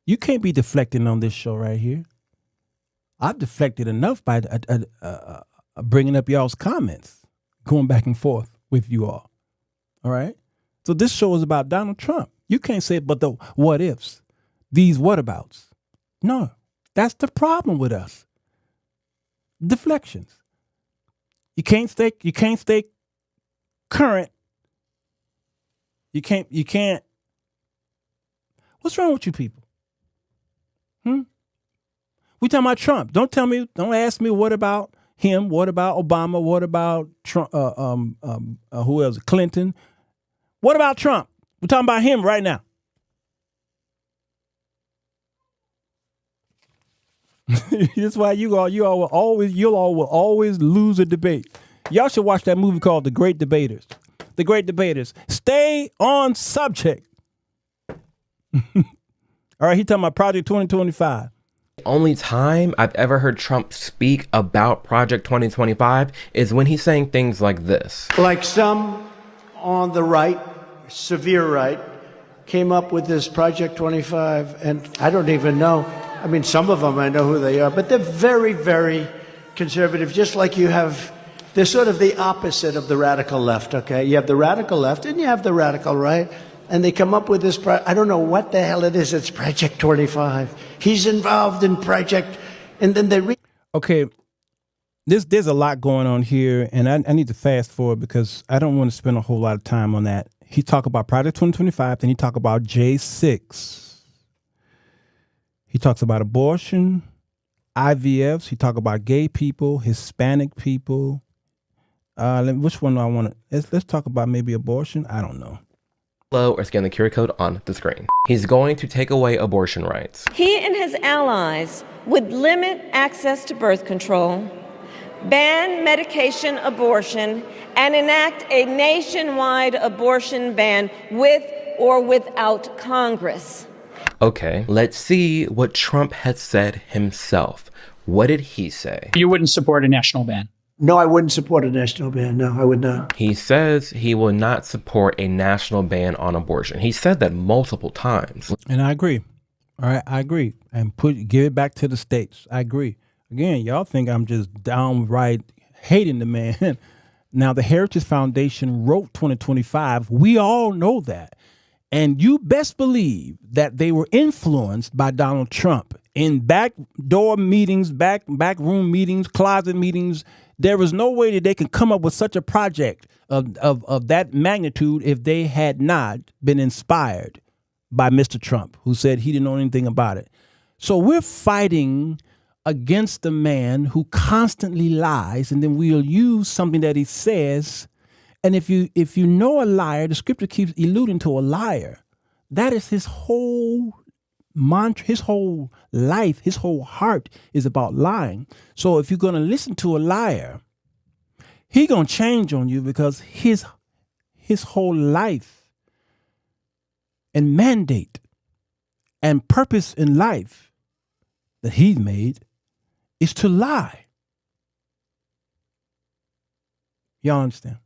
You can't be deflecting on this show right here. I've deflected enough by bringing up y'all's comments, going back and forth with you all. All right? So this show is about Donald Trump. You can't say, but the what ifs, these whatabouts. No, that's the problem with us. Deflections. You can't stay current. You can't. What's wrong with you people? We talking about Trump. Don't ask me what about him, what about Obama, what about Trump, who else? Clinton. What about Trump? We're talking about him right now. That's why you all will always lose a debate. Y'all should watch that movie called The Great Debaters. The Great Debaters. Stay on subject. All right, he talking about Project 2025. Only time I've ever heard Trump speak about Project 2025 is when he's saying things like this. Like some on the right, severe right, came up with this Project 25, and I don't even know. I mean, some of them I know who they are, but they're very, very conservative, just like you have. They're sort of the opposite of the radical left, okay? You have the radical left and you have the radical right, and they come up with this, I don't know what the hell it is, it's Project 25. He's involved in Project, and then they... Okay, there's a lot going on here, and I need to fast forward because I don't want to spend a whole lot of time on that. He talked about Project 2025, then he talked about J6. He talks about abortion, IVFs. He talks about gay people, Hispanic people. Which one do I want to? Let's talk about maybe abortion. I don't know. Or scan the QR code on the screen. He's going to take away abortion rights. He and his allies would limit access to birth control, ban medication abortion, and enact a nationwide abortion ban with or without Congress. Okay, let's see what Trump has said himself. What did he say? You wouldn't support a national ban? No, I wouldn't support a national ban. No, I would not. He says he will not support a national ban on abortion. He said that multiple times. And I agree. All right, I agree. And give it back to the states. I agree. Again, y'all think I'm just downright hating the man. Now, the Heritage Foundation wrote 2025. We all know that. And you best believe that they were influenced by Donald Trump in backdoor meetings, backroom meetings, closet meetings. There was no way that they could come up with such a project of that magnitude if they had not been inspired by Mr. Trump, who said he didn't know anything about it. So we're fighting against a man who constantly lies, and then we'll use something that he says. And if you know a liar, the scripture keeps alluding to a liar. That is his whole mantra, his whole life, his whole heart is about lying. So if you're going to listen to a liar, he going to change on you because his whole life and mandate and purpose in life that he made is to lie. Y'all understand?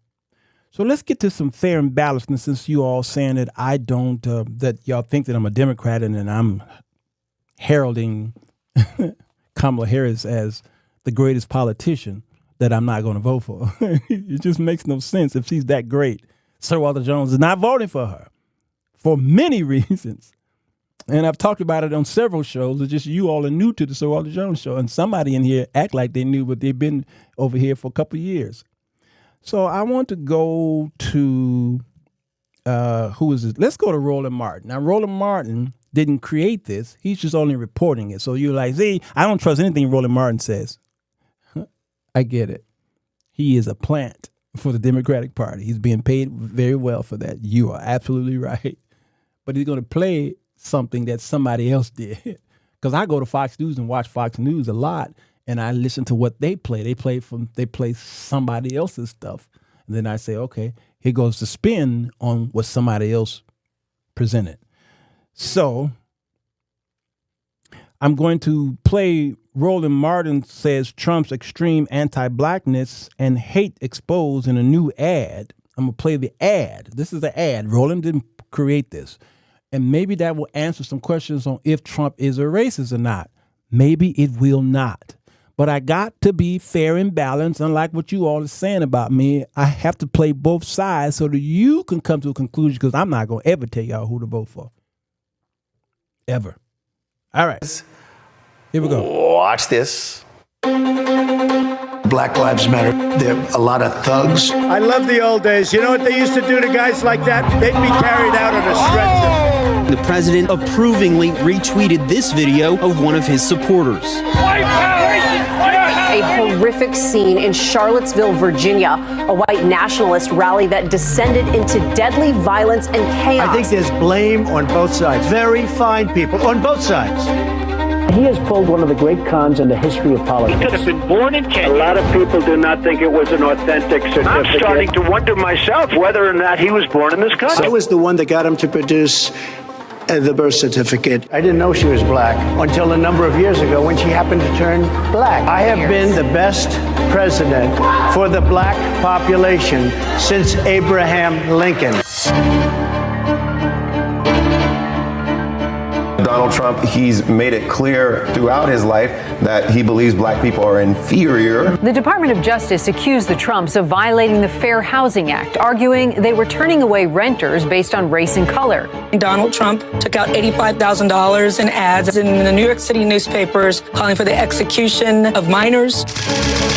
So let's get to some fair and balanced. And since you all saying that I don't, that y'all think that I'm a Democrat and I'm heralding Kamala Harris as the greatest politician that I'm not going to vote for. It just makes no sense if she's that great. Sirwalterj Jones is not voting for her for many reasons. And I've talked about it on several shows. It's just you all are new to the Sirwalterj Jones show. And somebody in here act like they knew, but they've been over here for a couple of years. So I want to go to, who is it? Let's go to Roland Martin. Now, Roland Martin didn't create this. He's just only reporting it. So you're like, see, I don't trust anything Roland Martin says. I get it. He is a plant for the Democratic Party. He's being paid very well for that. You are absolutely right. But he's going to play something that somebody else did. Because I go to Fox News and watch Fox News a lot, and I listen to what they play. They play somebody else's stuff. And then I say, okay, here goes the spin on what somebody else presented. So I'm going to play Roland Martin says Trump's extreme anti-blackness and hate exposed in a new ad. I'm going to play the ad. This is the ad. Roland didn't create this. And maybe that will answer some questions on if Trump is a racist or not. Maybe it will not. But I got to be fair and balanced. Unlike what you all are saying about me, I have to play both sides so that you can come to a conclusion, because I'm not going to ever tell y'all who to vote for. Ever. All right. Here we go. Watch this. Black Lives Matter. There are a lot of thugs. I love the old days. You know what they used to do to guys like that? They'd be carried out on a stretcher. The president approvingly retweeted this video of one of his supporters. A horrific scene in Charlottesville, Virginia, a white nationalist rally that descended into deadly violence and chaos. I think there's blame on both sides. Very fine people on both sides. He has pulled one of the great cons in the history of politics. He could have been born in Kenya. A lot of people do not think it was an authentic certificate. I'm starting to wonder myself whether or not he was born in this country. I was the one that got him to produce the birth certificate. I didn't know she was black until a number of years ago when she happened to turn black. I have been the best president for the black population since Abraham Lincoln. Donald Trump, he's made it clear throughout his life that he believes black people are inferior. The Department of Justice accused the Trumps of violating the Fair Housing Act, arguing they were turning away renters based on race and color. Donald Trump took out $85,000 in ads in the New York City newspapers calling for the execution of minors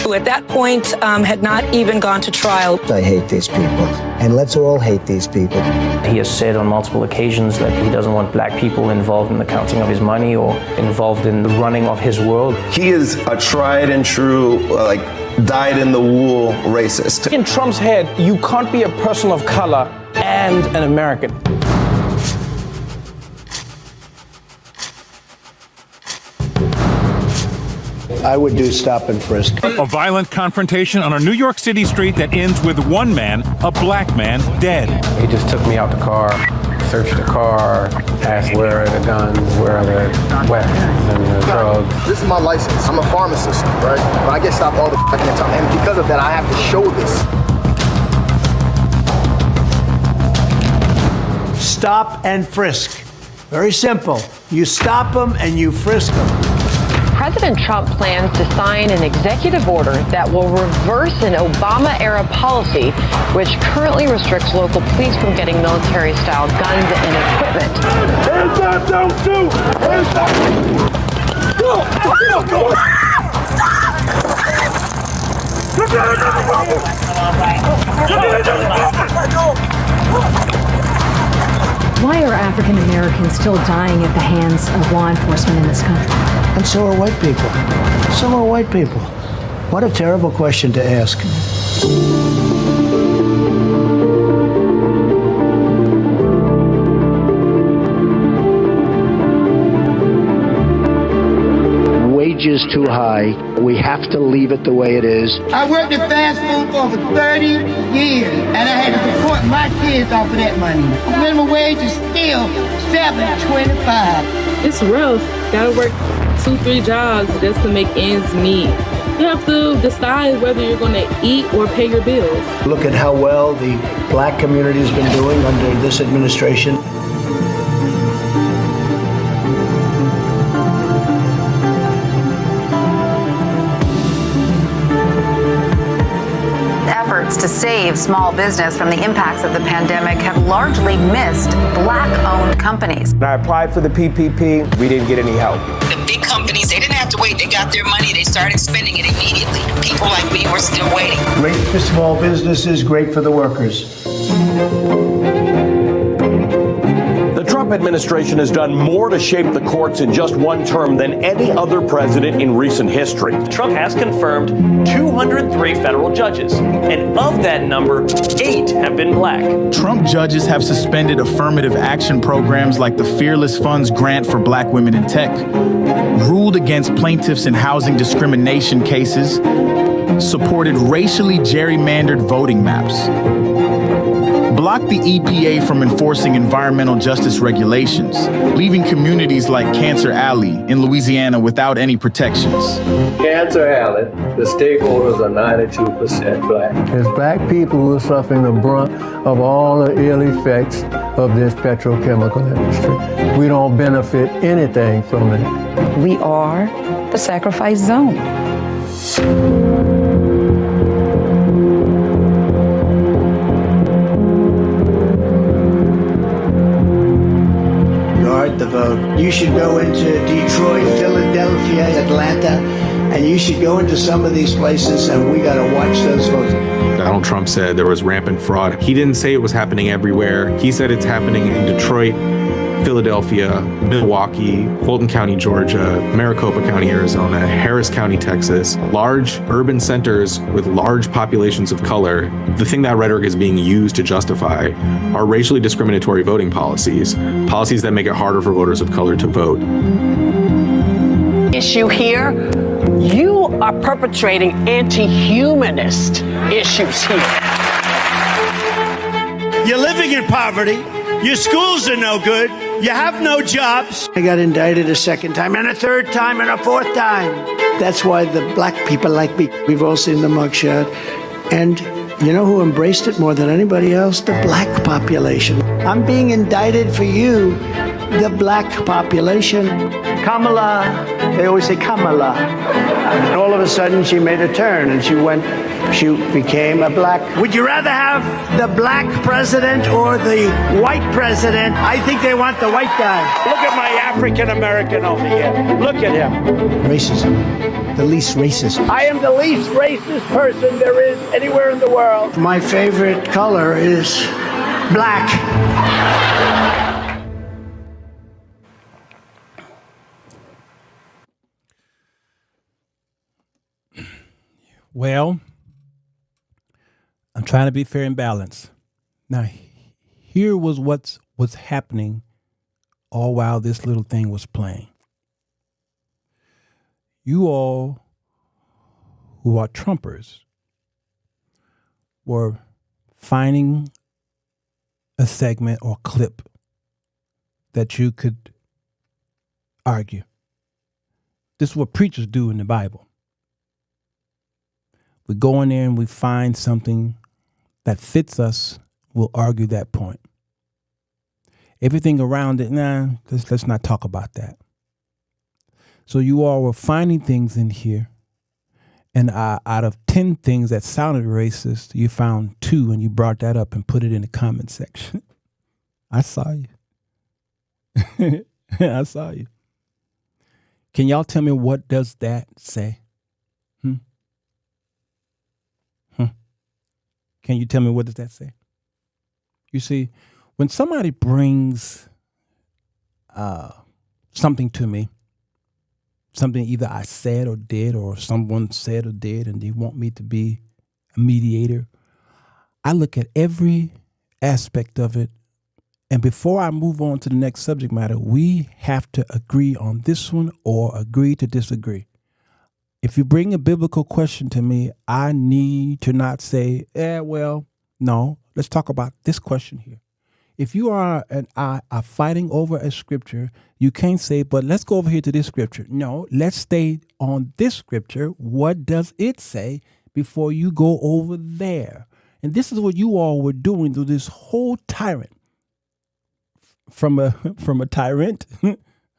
who at that point had not even gone to trial. I hate these people, and let's all hate these people. He has said on multiple occasions that he doesn't want black people involved in the counting of his money or involved in the running of his world. He is a tried and true, dyed-in-the-wool racist. In Trump's head, you can't be a person of color and an American. I would do stop and frisk. A violent confrontation on a New York City street that ends with one man, a black man, dead. He just took me out the car, searched the car, asked where are the guns, where are the weapons and the drugs. This is my license. I'm a pharmacist, right? But I get stopped all the fucking time. And because of that, I have to show this. Stop and frisk. Very simple. You stop them and you frisk them. President Trump plans to sign an executive order that will reverse an Obama-era policy which currently restricts local police from getting military-style guns and equipment. Hands up, don't shoot! Hands up! Go! Go! Why are African Americans still dying at the hands of law enforcement in this country? And so are white people. So are white people. What a terrible question to ask. Wages too high. We have to leave it the way it is. I worked at fast food for over 30 years, and I had to support my kids off of that money. Minimum wage is still $7.25. It's rough. Gotta work 2-3 jobs just to make ends meet. You have to decide whether you're going to eat or pay your bills. Look at how well the black community has been doing under this administration. Efforts to save small business from the impacts of the pandemic have largely missed black-owned companies. When I applied for the PPP, we didn't get any help. The big companies, they didn't have to wait. They got their money. They started spending it immediately. People like me were still waiting. Great for small businesses, great for the workers. The Trump administration has done more to shape the courts in just one term than any other president in recent history. Trump has confirmed 203 federal judges, and of that number, 8 have been black. Trump judges have suspended affirmative action programs like the Fearless Funds grant for black women in tech, ruled against plaintiffs in housing discrimination cases, supported racially gerrymandered voting maps, blocked the EPA from enforcing environmental justice regulations, leaving communities like Cancer Alley in Louisiana without any protections. Cancer Alley, the stakeholders are 92% black. It's black people who are suffering the brunt of all the ill effects of this petrochemical industry. We don't benefit anything from it. We are the sacrifice zone. The vote. You should go into Detroit, Philadelphia, Atlanta, and you should go into some of these places, and we got to watch those votes. Donald Trump said there was rampant fraud. He didn't say it was happening everywhere. He said it's happening in Detroit, Philadelphia, Milwaukee, Fulton County, Georgia, Maricopa County, Arizona, Harris County, Texas, large urban centers with large populations of color. The thing that rhetoric is being used to justify are racially discriminatory voting policies, policies that make it harder for voters of color to vote. Issue here, you are perpetrating anti-humanist issues here. You're living in poverty. Your schools are no good. You have no jobs. I got indicted a second time and a third time and a fourth time. That's why the black people like me. We've all seen the mugshot. And you know who embraced it more than anybody else? The black population. I'm being indicted for you, the black population. Kamala, they always say Kamala. And all of a sudden she made a turn and she became a black. Would you rather have the black president or the white president? I think they want the white guy. Look at my African American over here. Look at him. Racism. The least racist. I am the least racist person there is anywhere in the world. My favorite color is black. Well, I'm trying to be fair and balanced. Now, here was what's happening all while this little thing was playing. You all who are Trumpers were finding a segment or clip that you could argue. This is what preachers do in the Bible. We go in there and we find something that fits us, we'll argue that point. Everything around it, let's not talk about that. So you all were finding things in here, and out of 10 things that sounded racist, you found 2 and you brought that up and put it in the comment section. I saw you. I saw you. Can y'all tell me what does that say? Can you tell me what does that say? You see, when somebody brings something to me, something either I said or did or someone said or did, and they want me to be a mediator, I look at every aspect of it. And before I move on to the next subject matter, we have to agree on this one or agree to disagree. If you bring a biblical question to me, I need to not say, well, no, let's talk about this question here. if you are fighting over a scripture, you can't say, but let's go over here to this scripture. No, let's stay on this scripture. What does it say before you go over there? And this is what you all were doing to this whole tyrant. From a tyrant,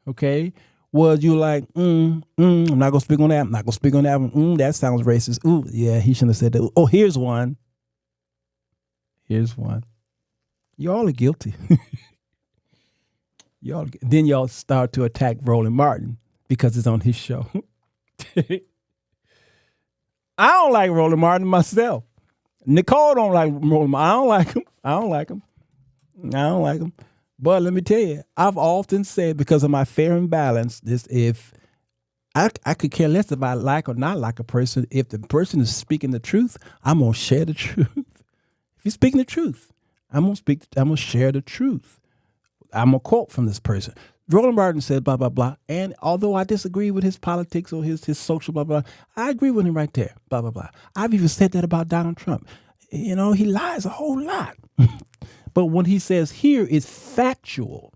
okay, was you like, I'm not gonna speak on that. I'm not gonna speak on that one. That sounds racist. Ooh, yeah, he shouldn't have said that. Oh, here's one. Here's one. Y'all are guilty. Then y'all start to attack Roland Martin because it's on his show. I don't like Roland Martin myself. Nicole don't like Roland Martin. I don't like him. But let me tell you, I've often said, because of my fair and balance, if I could care less if I like or not like a person. If the person is speaking the truth, I'm gonna share the truth. If he's speaking the truth, I'm gonna share the truth. I'm gonna quote from this person. Roland Martin said blah blah blah, and although I disagree with his politics or his social blah blah, I agree with him right there. Blah blah blah. I've even said that about Donald Trump. You know, he lies a whole lot. But when he says here is factual,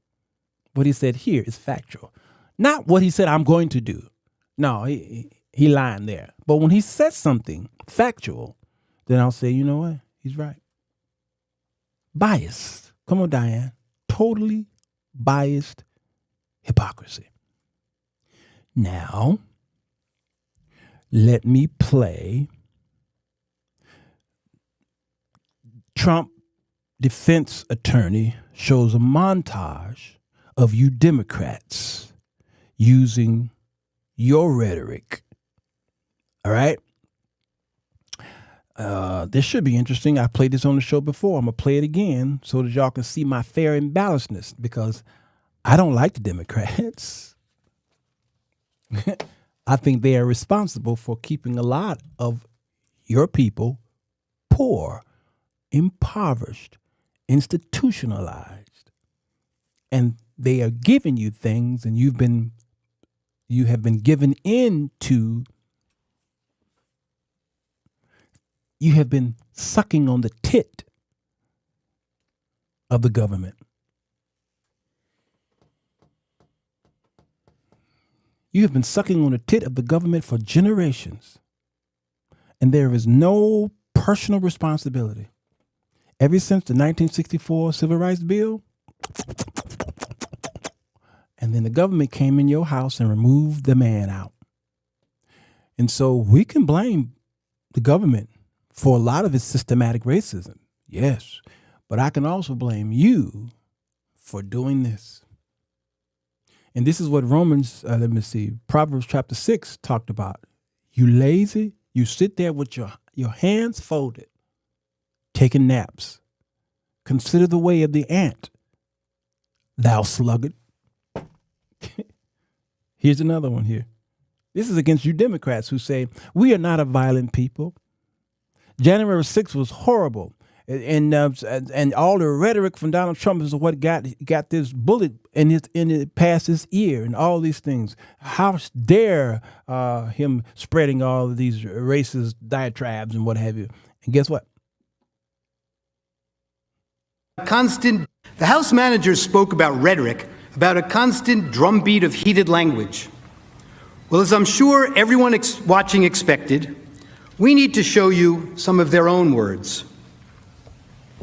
what he said here is factual. Not what he said I'm going to do. No, he lying there. But when he says something factual, then I'll say, you know what? He's right. Biased. Come on, Diane. Totally biased hypocrisy. Now, let me play Trump defense attorney shows a montage of you Democrats using your rhetoric. All right? This should be interesting. I played this on the show before. I'm going to play it again so that y'all can see my fair and balancedness, because I don't like the Democrats. I think they are responsible for keeping a lot of your people poor, impoverished, institutionalized, and they are giving you things, and you have been given into. You have been sucking on the tit of the government. You have been sucking on the tit of the government for generations, and there is no personal responsibility. Ever since the 1964 Civil Rights Bill, and then the government came in your house and removed the man out. And so we can blame the government for a lot of its systematic racism, yes, but I can also blame you for doing this. And this is what Proverbs chapter 6 talked about. You lazy, you sit there with your hands folded, taking naps. Consider the way of the ant, thou sluggard. Here's another one here. This is against you Democrats who say, we are not a violent people. January 6th was horrible. And all the rhetoric from Donald Trump is what got this bullet in it past his ear and all these things. How dare him spreading all of these racist diatribes and what have you. And guess what? The House managers spoke about rhetoric, about a constant drumbeat of heated language. Well, as I'm sure everyone watching expected, we need to show you some of their own words.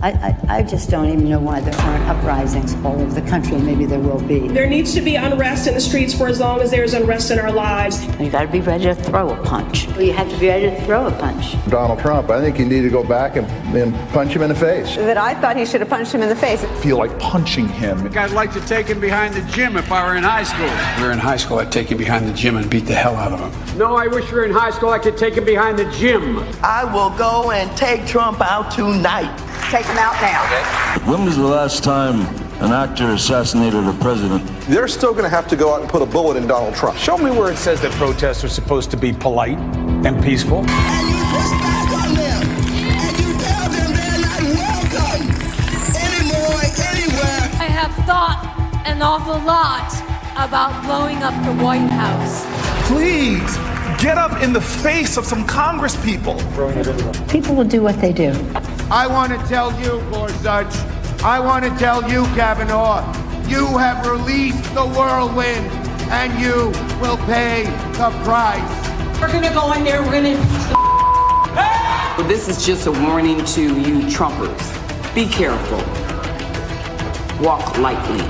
I just don't even know why there aren't uprisings all over the country, and maybe there will be. There needs to be unrest in the streets for as long as there's unrest in our lives. You got to be ready to throw a punch. You have to be ready to throw a punch. Donald Trump, I think you need to go back and punch him in the face. That I thought he should have punched him in the face. I feel like punching him. I'd like to take him behind the gym if I were in high school. If we were in high school, I'd take him behind the gym and beat the hell out of him. No, I wish we were in high school, I could take him behind the gym. I will go and take Trump out tonight. Take him out now. Okay. When was the last time an actor assassinated a president? They're still going to have to go out and put a bullet in Donald Trump. Show me where it says that protests are supposed to be polite and peaceful. And you push back on them, and you tell them they're not welcome anymore, anywhere. I have thought an awful lot about blowing up the White House. Please, get up in the face of some Congress people. People will do what they do. I want to tell you, Gorsuch, I want to tell you, Kavanaugh, you have released the whirlwind, and you will pay the price. We're gonna go in there, we're gonna impeach the Well, this is just a warning to you Trumpers. Be careful. Walk lightly.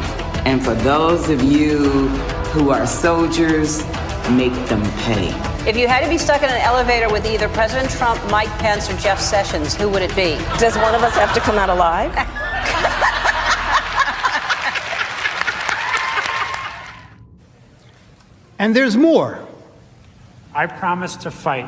And for those of you who are soldiers, make them pay. If you had to be stuck in an elevator with either President Trump, Mike Pence, or Jeff Sessions, who would it be? Does one of us have to come out alive? And there's more. I promise to fight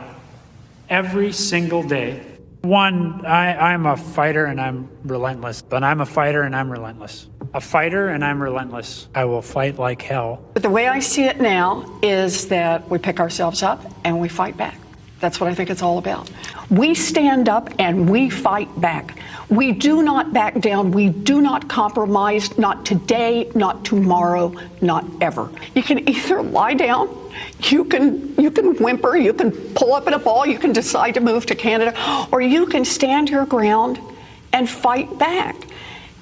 every single day. One, I'm a fighter and I'm relentless. But I'm a fighter and I'm relentless. A fighter and I'm relentless. I will fight like hell. But the way I see it now is that we pick ourselves up and we fight back. That's what I think it's all about. We stand up and we fight back. We do not back down. We do not compromise, not today, not tomorrow, not ever. You can either lie down, you can whimper, you can pull up in a ball, you can decide to move to Canada, or you can stand your ground and fight back.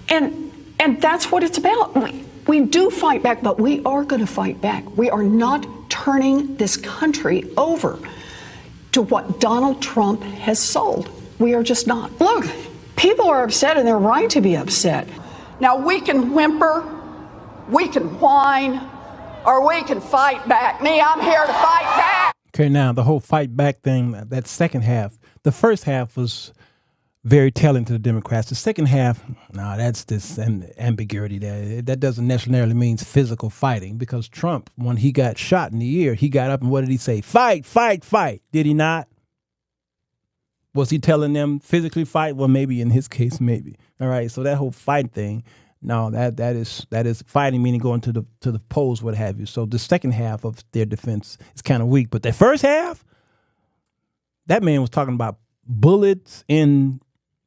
And that's what it's about. We do fight back, but we are going to fight back. We are not turning this country over to what Donald Trump has sold. We are just not. Look, people are upset and they're right to be upset. Now we can whimper, we can whine, or we can fight back. Me, I'm here to fight back. Okay, now the whole fight back thing, that second half, the first half was very telling to the Democrats. The second half, no, that's this ambiguity there. That doesn't necessarily mean physical fighting, because Trump, when he got shot in the ear, he got up and what did he say? Fight, fight, fight. Did he not? Was he telling them physically fight? Well, maybe in his case, maybe. All right. So that whole fight thing, no, that is fighting, meaning going to the polls, what have you. So the second half of their defense is kind of weak. But the first half, that man was talking about bullets in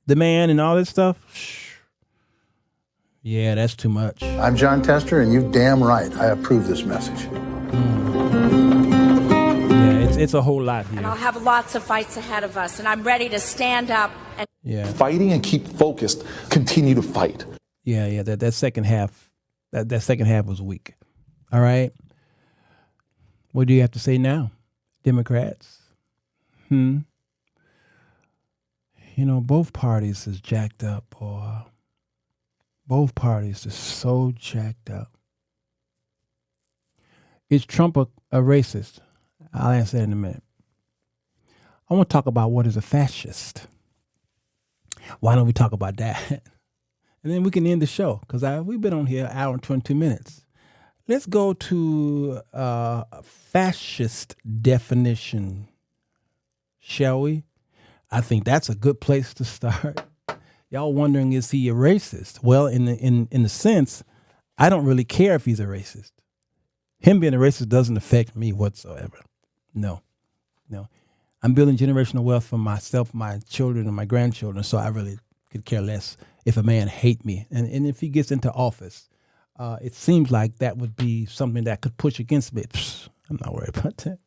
the man and all this stuff. Yeah, that's too much. I'm John Tester, and you damn right I approve this message. Yeah, it's a whole lot here. And I'll have lots of fights ahead of us, and I'm ready to stand up. And Fighting and keep focused. Continue to fight. Yeah. That second half, that second half was weak. All right. What do you have to say now, Democrats? You know, both parties is jacked up, boy. Both parties is so jacked up. Is Trump a racist? I'll answer that in a minute. I want to talk about what is a fascist. Why don't we talk about that? And then we can end the show, because we've been on here an hour and 22 minutes. Let's go to a fascist definition, shall we? I think that's a good place to start. Y'all wondering, is he a racist? Well, in the sense, I don't really care if he's a racist. Him being a racist doesn't affect me whatsoever. No. I'm building generational wealth for myself, my children, and my grandchildren, so I really could care less if a man hate me. And if he gets into office, it seems like that would be something that could push against me. I'm not worried about that.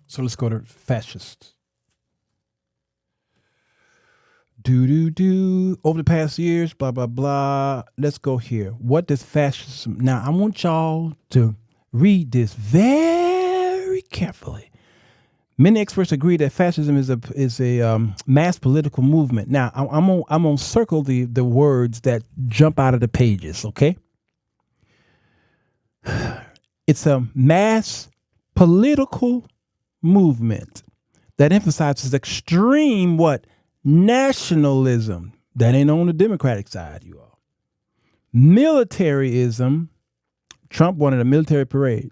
So let's go to fascists. Over the past years, blah, blah, blah. Let's go here. What does fascism... Now, I want y'all to read this very carefully. Many experts agree that fascism is a mass political movement. Now, I'm gonna circle the words that jump out of the pages, okay? It's a mass political movement that emphasizes extreme nationalism. That ain't on the Democratic side, you all. Militarism. Trump wanted a military parade.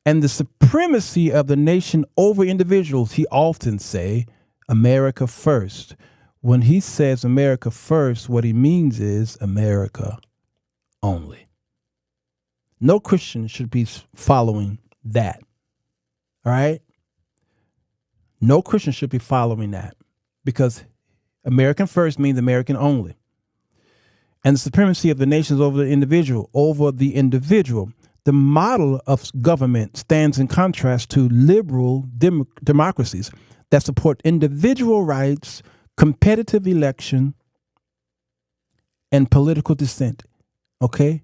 And the supremacy of the nation over individuals. He often say America first. When he says America first, what he means is America only. No Christian should be following that. All right? No Christian should be following that, because American first means American only. And the supremacy of the nations over the individual, The model of government stands in contrast to liberal democracies that support individual rights, competitive election, and political dissent. Okay?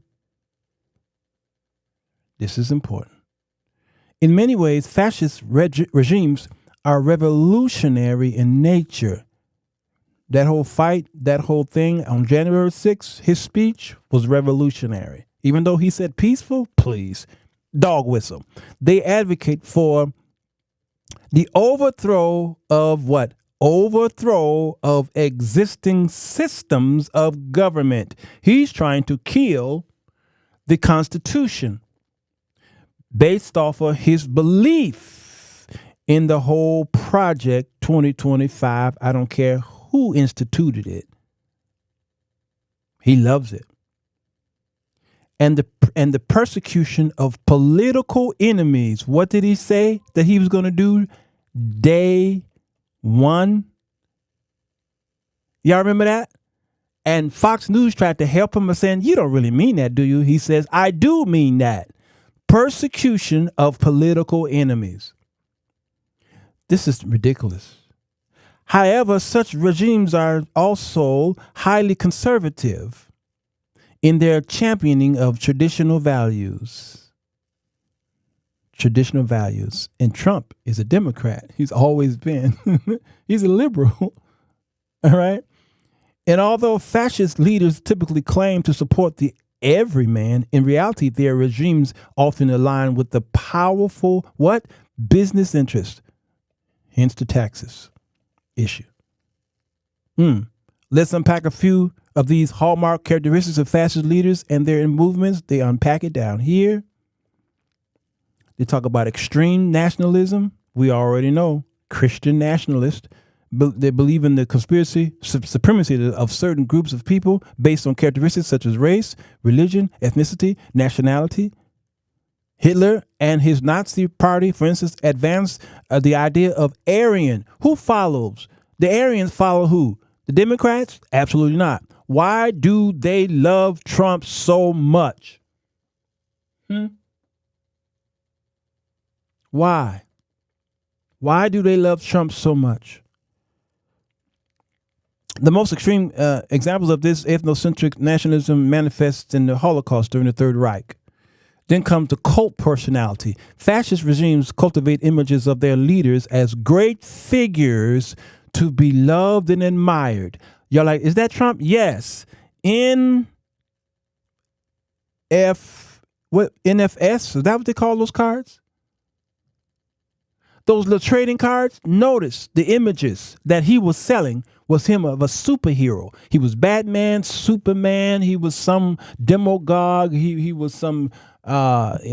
This is important. In many ways, fascist regimes are revolutionary in nature. That whole fight, that whole thing on January 6th, his speech was revolutionary. Even though he said peaceful, please, dog whistle. They advocate for the overthrow of what? Overthrow of existing systems of government. He's trying to kill the Constitution based off of his belief in the whole Project 2025. I don't care who instituted it. He loves it. And the persecution of political enemies. What did he say that he was going to do day one? Y'all remember that? And Fox News tried to help him by saying, you don't really mean that, do you? He says, I do mean that. Persecution of political enemies. This is ridiculous. However, such regimes are also highly conservative in their championing of traditional values. Traditional values. And Trump is a Democrat. He's always been. He's a liberal. All right? And although fascist leaders typically claim to support the everyman, in reality, their regimes often align with the powerful, what? Business interest. Hence the taxes issue. Let's unpack a few of these hallmark characteristics of fascist leaders and their movements. They unpack it down here. They talk about extreme nationalism. We already know Christian nationalists. They believe in the supremacy of certain groups of people based on characteristics such as race, religion, ethnicity, nationality. Hitler and his Nazi party, for instance, advanced the idea of Aryan. Who follows? The Aryans follow who? The Democrats? Absolutely not. Why do they love Trump so much? Why? Why do they love Trump so much? The most extreme examples of this ethnocentric nationalism manifests in the Holocaust during the Third Reich. Then comes the cult personality. Fascist regimes cultivate images of their leaders as great figures to be loved and admired. You're like, is that Trump? Yes. NFS, is that what they call those cards? Those little trading cards, notice the images that he was selling was him of a superhero. He was Batman, Superman. He was some demagogue. He was some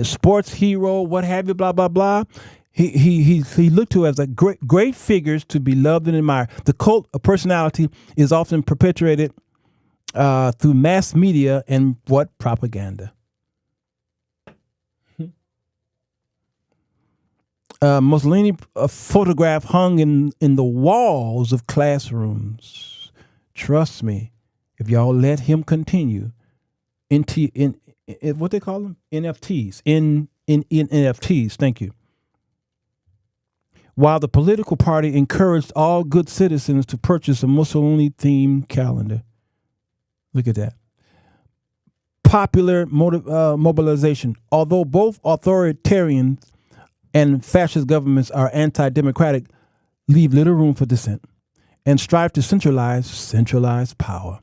sports hero, what have you, blah, blah, blah. He looked to as a great figures to be loved and admired. The cult of personality is often perpetuated through mass media and what? Propaganda. Mussolini photograph hung in the walls of classrooms. Trust me, if y'all let him continue in what they call them? NFTs. In NFTs. Thank you. While the political party encouraged all good citizens to purchase a Mussolini-themed calendar. Look at that. Popular mobilization. Although both authoritarian and fascist governments are anti-democratic, leave little room for dissent and strive to centralize power.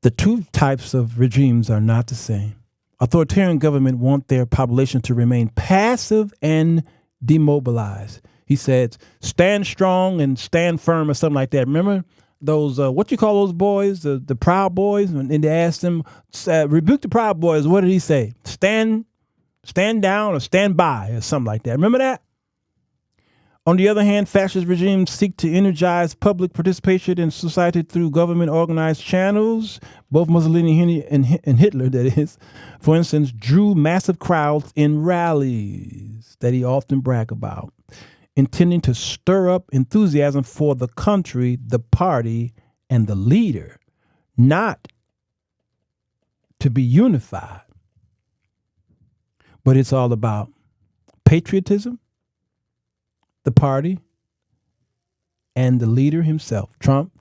The two types of regimes are not the same. Authoritarian government want their population to remain passive and demobilized. He said, stand strong and stand firm or something like that. Remember those, what you call those boys, the Proud Boys? And they asked them, rebuke the Proud Boys. What did he say? Stand down or stand by or something like that. Remember that? On the other hand, fascist regimes seek to energize public participation in society through government organized channels. Both Mussolini and Hitler, that is, for instance, drew massive crowds in rallies that he often bragged about, intending to stir up enthusiasm for the country, the party, and the leader, not to be unified. But it's all about patriotism, the party, and the leader himself. Trump.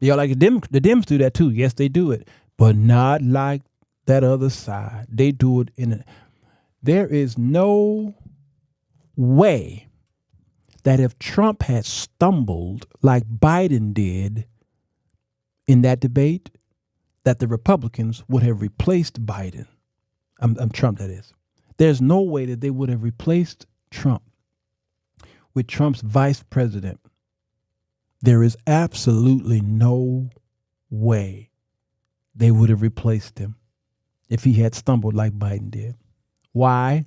Y'all like the Dems do that too. Yes, they do it. But not like that other side. They do it there is no way that if Trump had stumbled like Biden did in that debate, that the Republicans would have replaced Biden. Trump, that is. There's no way that they would have replaced Trump with Trump's vice president. There is absolutely no way they would have replaced him if he had stumbled like Biden did. Why?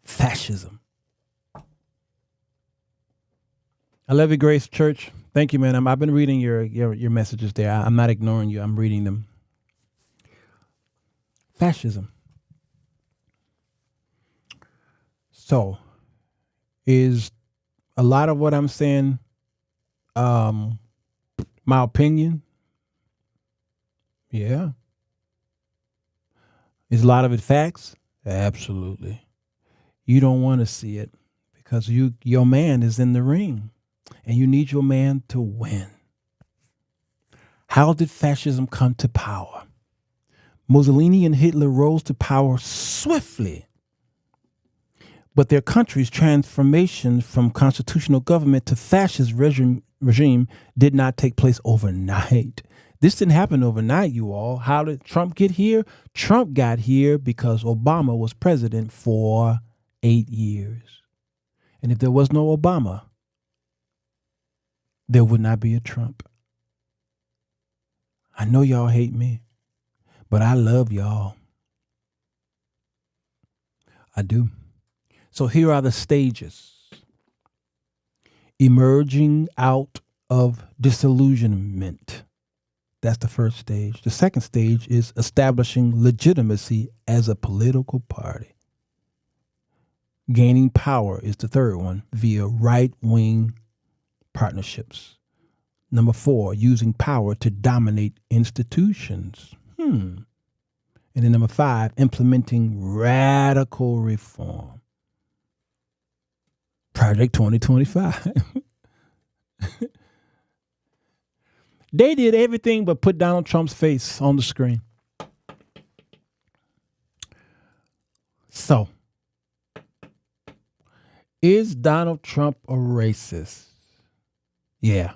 Fascism. I love you, Grace Church. Thank you, man. I've been reading your messages there. I'm not ignoring you. I'm reading them. Fascism. So, is a lot of what I'm saying my opinion? Yeah. Is a lot of it facts? Absolutely. You don't want to see it because your man is in the ring and you need your man to win. How did fascism come to power? Mussolini and Hitler rose to power swiftly, but their country's transformation from constitutional government to fascist regime did not take place overnight. This didn't happen overnight, you all. How did Trump get here? Trump got here because Obama was president for 8 years. And if there was no Obama, there would not be a Trump. I know y'all hate me, but I love y'all. I do. So here are the stages. Emerging out of disillusionment. That's the first stage. The second stage is establishing legitimacy as a political party. Gaining power is the third one via right-wing partnerships. Number 4, using power to dominate institutions. And then number 5, implementing radical reform. Project 2025. They did everything but put Donald Trump's face on the screen. So, is Donald Trump a racist? Yeah.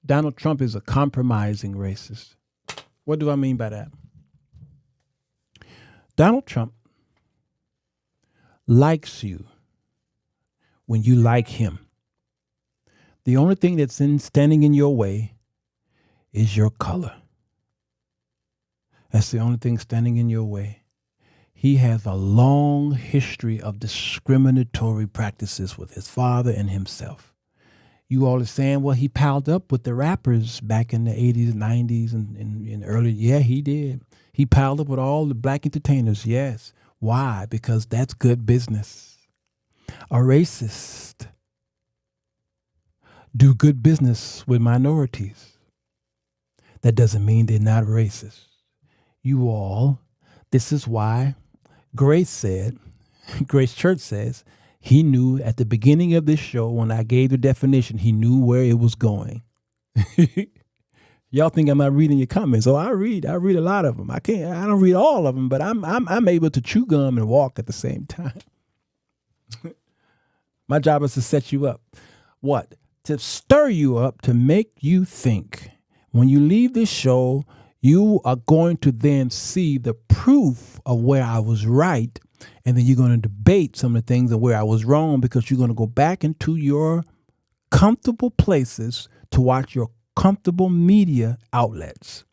Donald Trump is a compromising racist. What do I mean by that? Donald Trump likes you when you like him. The only thing that's standing in your way is your color. That's the only thing standing in your way. He has a long history of discriminatory practices with his father and himself. You all are saying, well, he piled up with the rappers back in the 80s, 90s, and early. Yeah, he did. He piled up with all the black entertainers, yes. Why? Because that's good business. A racist do good business with minorities. That doesn't mean they're not racist. You all, this is why Grace Church says, he knew at the beginning of this show when I gave the definition, he knew where it was going. Y'all think I'm not reading your comments. Oh, I read a lot of them. I don't read all of them, but I'm able to chew gum and walk at the same time. My job is to set you up. What? To stir you up, to make you think. When you leave this show, you are going to then see the proof of where I was right. And then you're going to debate some of the things of where I was wrong, because you're going to go back into your comfortable places to watch your comfortable media outlets.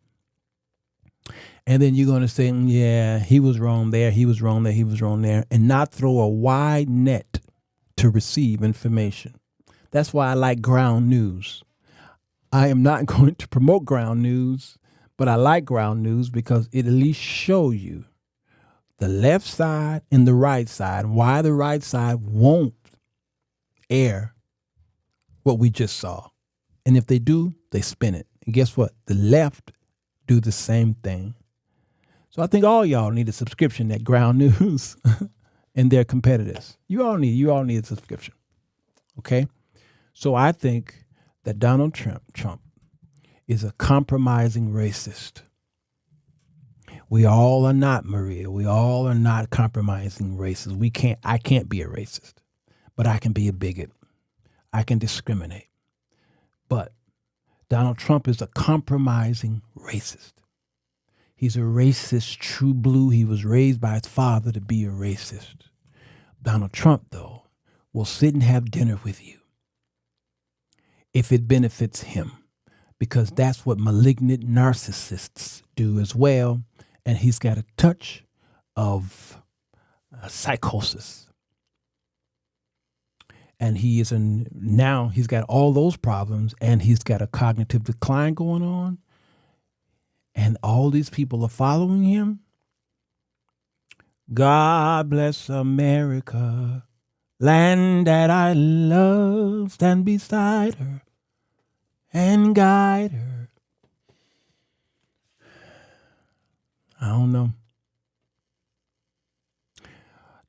And then you're going to say, yeah, he was wrong there, he was wrong there, he was wrong there, and not throw a wide net to receive information. That's why I like ground news. I am not going to promote ground news, but I like ground news because it at least show you the left side and the right side, why the right side won't air what we just saw. And if they do, they spin it. And guess what? The left do the same thing. So I think all y'all need a subscription at Ground News and their competitors. You all need a subscription. Okay? So I think that Donald Trump is a compromising racist. We all are not, Maria. We all are not compromising racists. I can't be a racist, but I can be a bigot. I can discriminate. But Donald Trump is a compromising racist. He's a racist, true blue. He was raised by his father to be a racist. Donald Trump, though, will sit and have dinner with you if it benefits him, because that's what malignant narcissists do as well. And he's got a touch of psychosis. And now he's got all those problems, and he's got a cognitive decline going on. And all these people are following him. God bless America, land that I love, stand beside her and guide her. I don't know.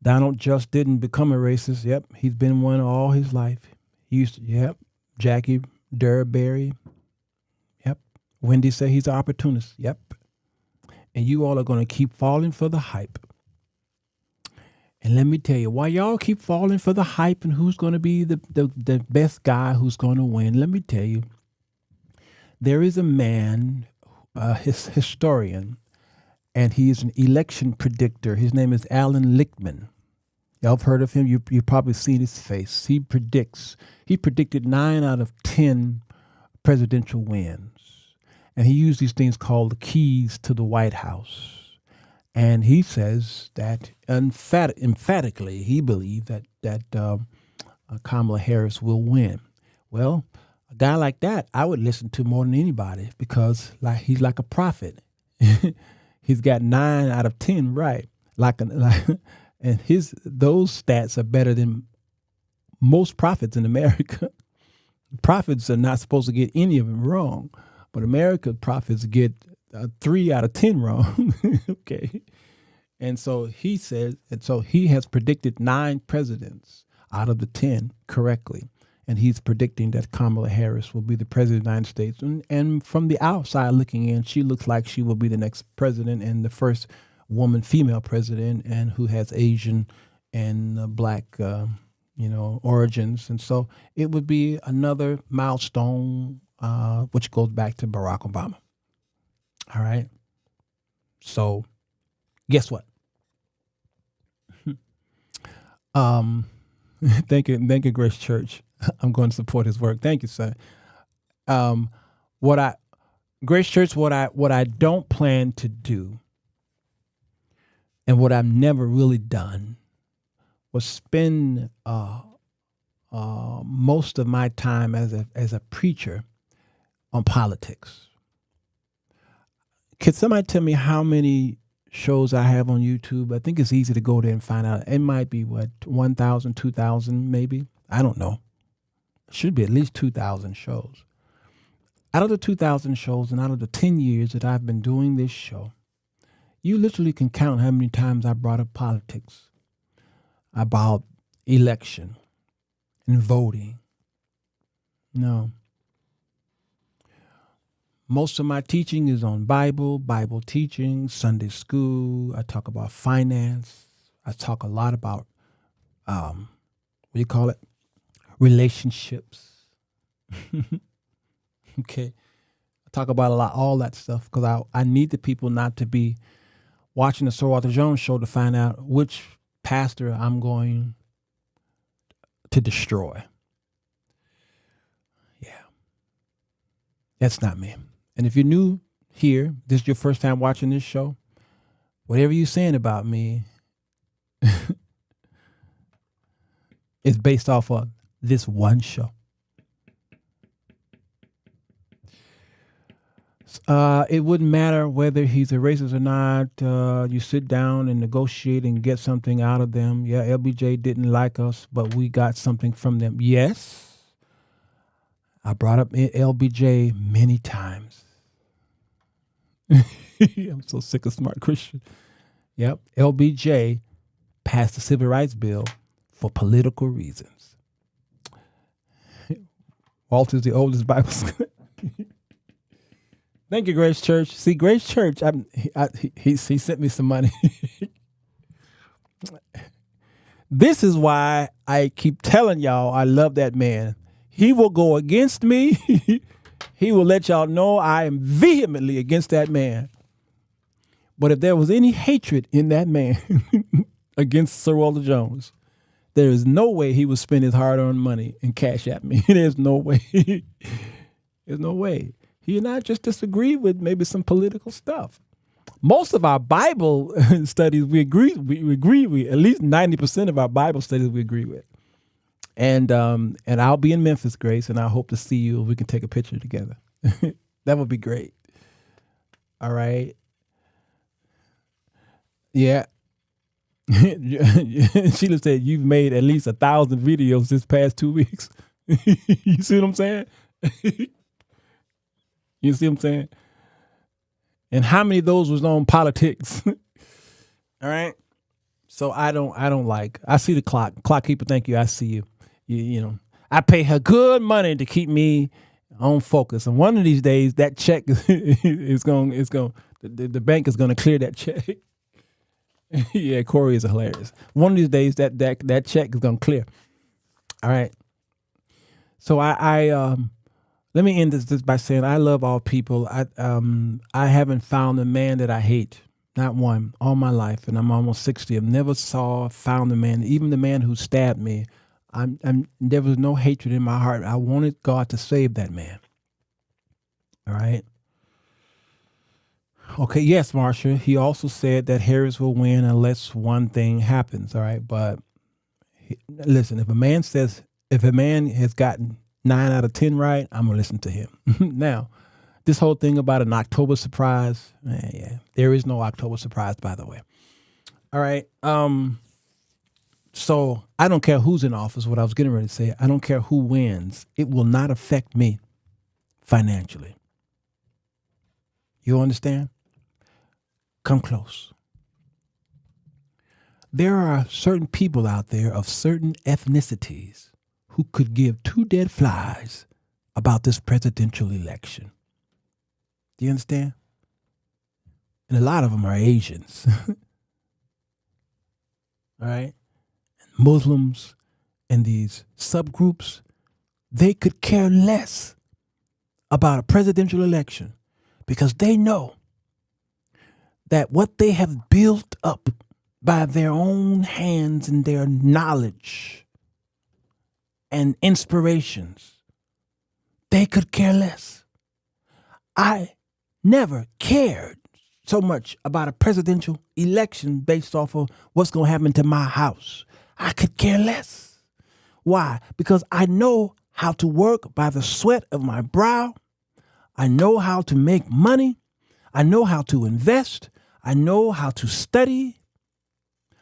Donald just didn't become a racist. Yep, he's been one all his life. He used to, Jackie Durberry. Yep. Wendy said he's an opportunist. Yep. And you all are going to keep falling for the hype. And let me tell you, while y'all keep falling for the hype and who's going to be the best guy who's going to win, let me tell you, there is a man, his historian, and he's an election predictor. His name is Alan Lichtman. Y'all have heard of him. You've probably seen his face. He predicted 9 out of 10 presidential wins. And he used these things called the keys to the White House. And he says that emphatically he believed that Kamala Harris will win. Well, a guy like that, I would listen to more than anybody, because he's like a prophet. He's got 9 out of 10 right. And those stats are better than most prophets in America. Prophets are not supposed to get any of them wrong, but American prophets get 3 out of 10 wrong. Okay. And so he says, he has predicted 9 presidents out of the 10 correctly. And he's predicting that Kamala Harris will be the president of the United States. And from the outside looking in, she looks like she will be the next president and the first female president, and who has Asian and black, origins. And so it would be another milestone, which goes back to Barack Obama. All right. So guess what? Thank you, Grace Church. I'm going to support his work. Thank you, sir. Grace Church, what I don't plan to do, and what I've never really done, was spend most of my time as a preacher on politics. Could somebody tell me how many shows I have on YouTube? I think it's easy to go there and find out. It might be 1,000, 2,000 maybe. I don't know. It should be at least 2,000 shows. Out of the 2,000 shows and out of the 10 years that I've been doing this show, you literally can count how many times I brought up politics, about election and voting. No. Most of my teaching is on Bible teaching, Sunday school. I talk about finance. I talk a lot about, relationships. Okay. I talk about all that stuff, because I need the people not to be watching the Sirwalterj show to find out which pastor I'm going to destroy. Yeah. That's not me. And if you're new here, this is your first time watching this show, whatever you're saying about me is based off of this one show. It wouldn't matter whether he's a racist or not. You sit down and negotiate and get something out of them. Yeah, LBJ didn't like us, but we got something from them. Yes, I brought up LBJ many times. I'm so sick of smart Christian. Yep. LBJ passed the Civil Rights Bill for political reasons. Walter's the oldest Bible school. Thank you, Grace Church. See, Grace Church, he sent me some money. This is why I keep telling y'all I love that man. He will go against me. He will let y'all know I am vehemently against that man. But if there was any hatred in that man against Sir Walter Jones, there is no way he would spend his hard-earned money and cash at me. There's no way. There's no way. He and I just disagree with maybe some political stuff. Most of our Bible studies we agree. We agree with at least 90% of our Bible studies we agree with. And I'll be in Memphis, Grace, and I hope to see you if we can take a picture together. That would be great. All right. Yeah. Sheila said you've made at least 1,000 videos this past 2 weeks. You see what I'm saying? You see what I'm saying? And how many of those was on politics? All right. So I see the clock. Clock keeper, thank you. I see you. You know, I pay her good money to keep me on focus. And one of these days that check the bank is going to clear that check. Yeah, Corey is hilarious. One of these days that check is going to clear. All right. So I let me end this by saying I love all people. I haven't found a man that I hate. Not one, all my life, and I'm almost 60. I've never found a man, even the man who stabbed me. There was no hatred in my heart. I wanted God to save that man. All right. Okay. Yes, Marsha. He also said that Harris will win unless one thing happens. All right. But listen, if a man has gotten 9 out of 10 right, I'm gonna listen to him. Now, this whole thing about an October surprise, yeah, there is no October surprise, by the way. All right. So I don't care who's in office, what I was getting ready to say. I don't care who wins. It will not affect me financially. You understand? Come close. There are certain people out there of certain ethnicities who could give 2 dead flies about this presidential election. Do you understand? And a lot of them are Asians. All right? Muslims and these subgroups, they could care less about a presidential election because they know that what they have built up by their own hands and their knowledge and inspirations, they could care less. I never cared so much about a presidential election based off of what's going to happen to my house. I could care less. Why? Because I know how to work by the sweat of my brow. I know how to make money. I know how to invest. I know how to study.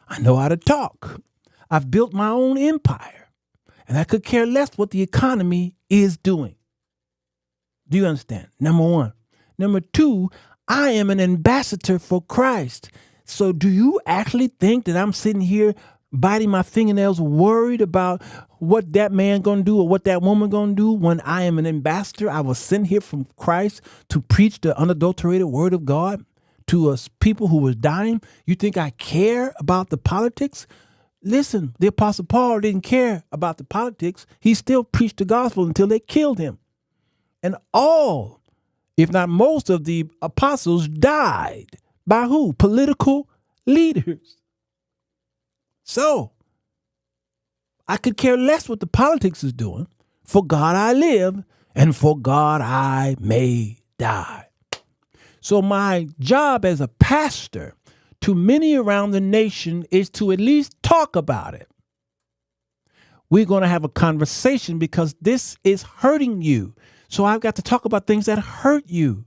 I know how to talk. I've built my own empire. And I could care less what the economy is doing. Do you understand? Number one. Number two, I am an ambassador for Christ. So do you actually think that I'm sitting here biting my fingernails worried about what that man gonna do or what that woman gonna do when I am an ambassador? I was sent here from Christ to preach the unadulterated word of God to us people who was dying. You think I care about the politics? Listen, the Apostle Paul didn't care about the politics. He still preached the gospel until they killed him. And all, if not most of the apostles died. By who? Political leaders. So, I could care less what the politics is doing. For God I live, and for God I may die. So my job as a pastor to many around the nation is to at least talk about it. We're going to have a conversation because this is hurting you. So I've got to talk about things that hurt you.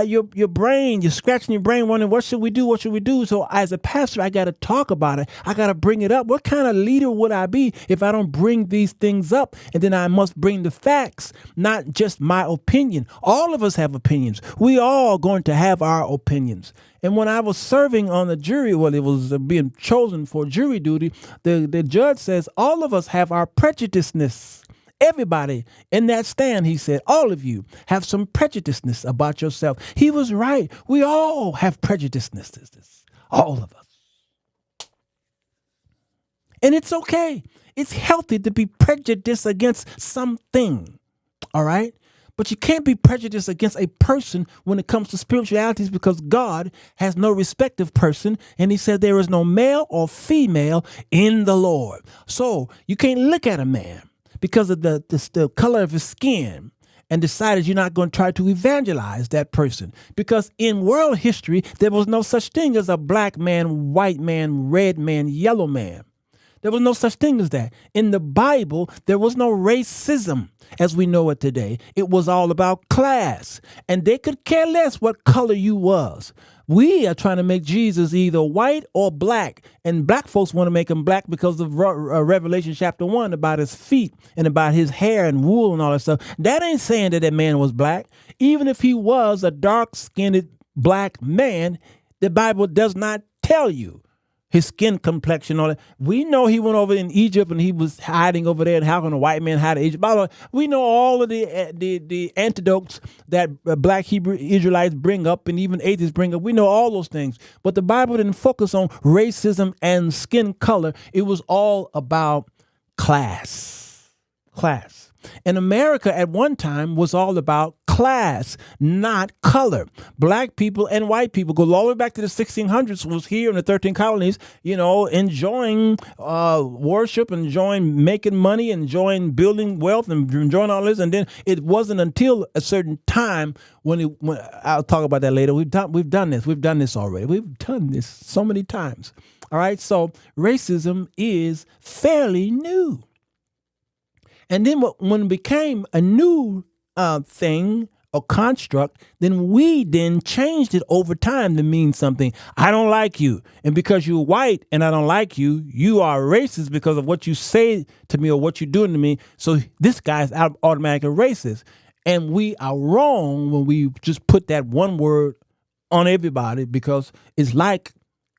your brain, you're scratching your brain wondering, what should we do? What should we do? So as a pastor, I got to talk about it. I got to bring it up. What kind of leader would I be if I don't bring these things up? And then I must bring the facts, not just my opinion. All of us have opinions. We all going to have our opinions. And when I was serving on the jury, well, it was being chosen for jury duty, the judge says all of us have our prejudiceness. Everybody in that stand, he said, all of you have some prejudiceness about yourself. He was right. We all have prejudiceness. All of us. And it's okay. It's healthy to be prejudiced against something. All right? But you can't be prejudiced against a person when it comes to spiritualities, because God has no respect of person. And he said there is no male or female in the Lord. So you can't look at a man because of the color of his skin and decided you're not going to try to evangelize that person. Because in world history, there was no such thing as a black man, white man, red man, yellow man. There was no such thing as that. In the Bible, there was no racism as we know it today. It was all about class. And they could care less what color you was. We are trying to make Jesus either white or black. And black folks want to make him black because of Revelation chapter 1 about his feet and about his hair and wool and all that stuff. That ain't saying that man was black. Even if he was a dark-skinned black man, the Bible does not tell you his skin complexion, all that. We know he went over in Egypt and he was hiding over there. And how can a white man hide in Egypt? By the way, we know all of the antidotes that black Hebrew Israelites bring up and even atheists bring up. We know all those things. But the Bible didn't focus on racism and skin color. It was all about class. Class. And America at one time was all about class, not color. Black people and white people, go all the way back to the 1600s, was here in the 13 colonies, enjoying worship, enjoying making money, enjoying building wealth, and enjoying all this. And then it wasn't until a certain time when I'll talk about that later. We've done this. We've done this already. We've done this so many times. All right. So racism is fairly new. And then when it became a new thing or construct, then we changed it over time to mean something. I don't like you. And because you're white and I don't like you, you are racist because of what you say to me or what you're doing to me. So this guy's automatically racist. And we are wrong when we just put that one word on everybody, because it's like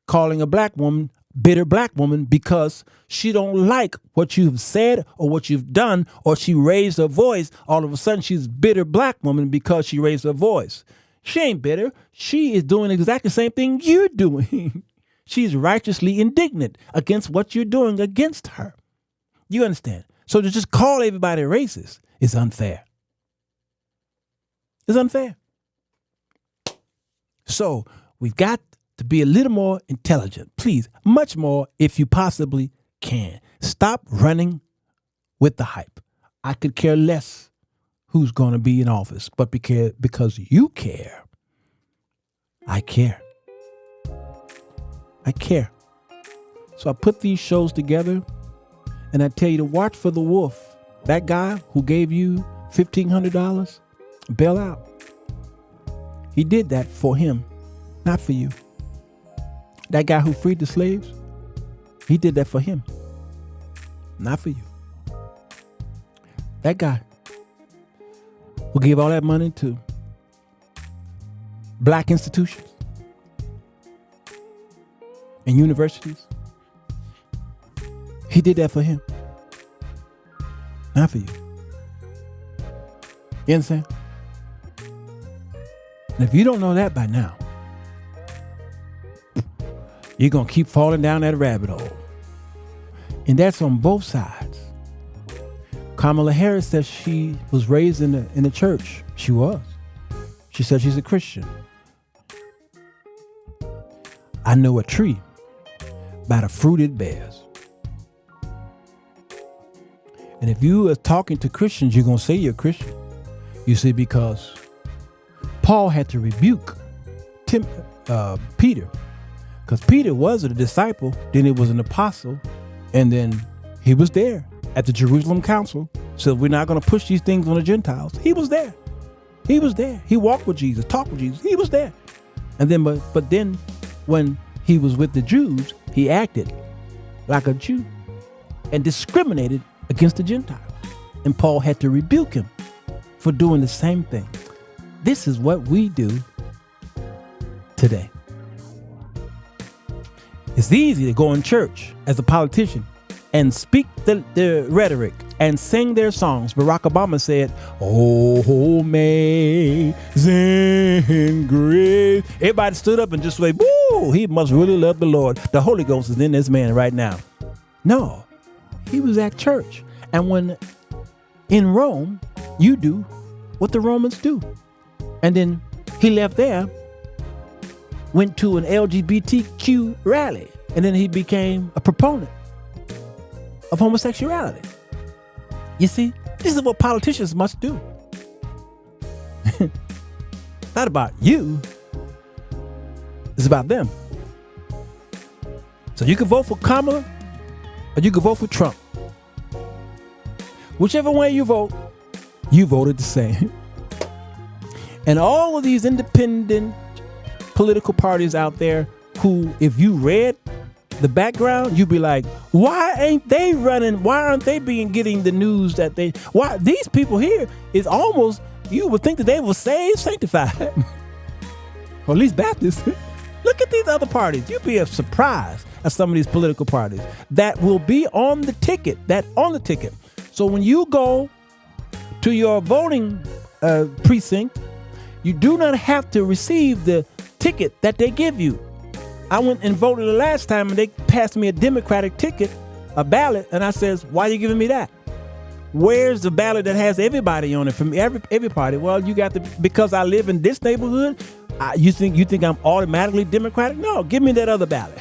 calling a black woman bitter black woman because she don't like what you've said or what you've done, or she raised her voice. All of a sudden she's bitter black woman because she raised her voice. She ain't bitter. She is doing exactly the same thing you're doing. She's righteously indignant against what you're doing against her. You understand? So to just call everybody racist is unfair. It's unfair. So we've got to be a little more intelligent, please, much more if you possibly can. Stop running with the hype. I could care less who's going to be in office, but because you care, I care. I care. So I put these shows together and I tell you to watch for the wolf. That guy who gave you $1,500, bail out. He did that for him, not for you. That guy who freed the slaves, he did that for him, not for you. That guy who gave all that money to black institutions and universities, he did that for him, not for you. You understand? And if you don't know that by now, you're going to keep falling down that rabbit hole. And that's on both sides. Kamala Harris says she was raised in the church. She was. She said she's a Christian. I know a tree by the fruit it bears. And if you are talking to Christians, you're going to say you're a Christian. You see, because Paul had to rebuke Peter. Because Peter was a disciple, then he was an apostle, and then he was there at the Jerusalem Council. So we're not going to push these things on the Gentiles. He was there. He was there. He walked with Jesus, talked with Jesus. He was there. And then, but then when he was with the Jews, he acted like a Jew and discriminated against the Gentiles. And Paul had to rebuke him for doing the same thing. This is what we do today. It's easy to go in church as a politician and speak the rhetoric and sing their songs. Barack Obama said, "Oh, amazing grace." Everybody stood up and just went, "Woo, he must really love the Lord." The Holy Ghost is in this man right now. No, he was at church. And when in Rome, you do what the Romans do. And then he left there, went to an LGBTQ rally, and then he became a proponent of homosexuality. You see, this is what politicians must do. Not about you. It's about them. So you can vote for Kamala or you can vote for Trump. Whichever way you voted the same. And all of these independent political parties out there who, if you read the background, you'd be like, why ain't they running? Why aren't they getting the news that why these people here is almost, you would think that they were saved, sanctified. Or at least Baptists. Look at these other parties. You'd be surprised at some of these political parties that will be on the ticket, So when you go to your voting precinct, you do not have to receive the ticket that they give you. I went and voted the last time and they passed me a Democratic ticket, a ballot, and I says, "Why are you giving me that? Where's the ballot that has everybody on it from every party?" "Well, you got because I live in this neighborhood, you think I'm automatically Democratic? No, give me that other ballot."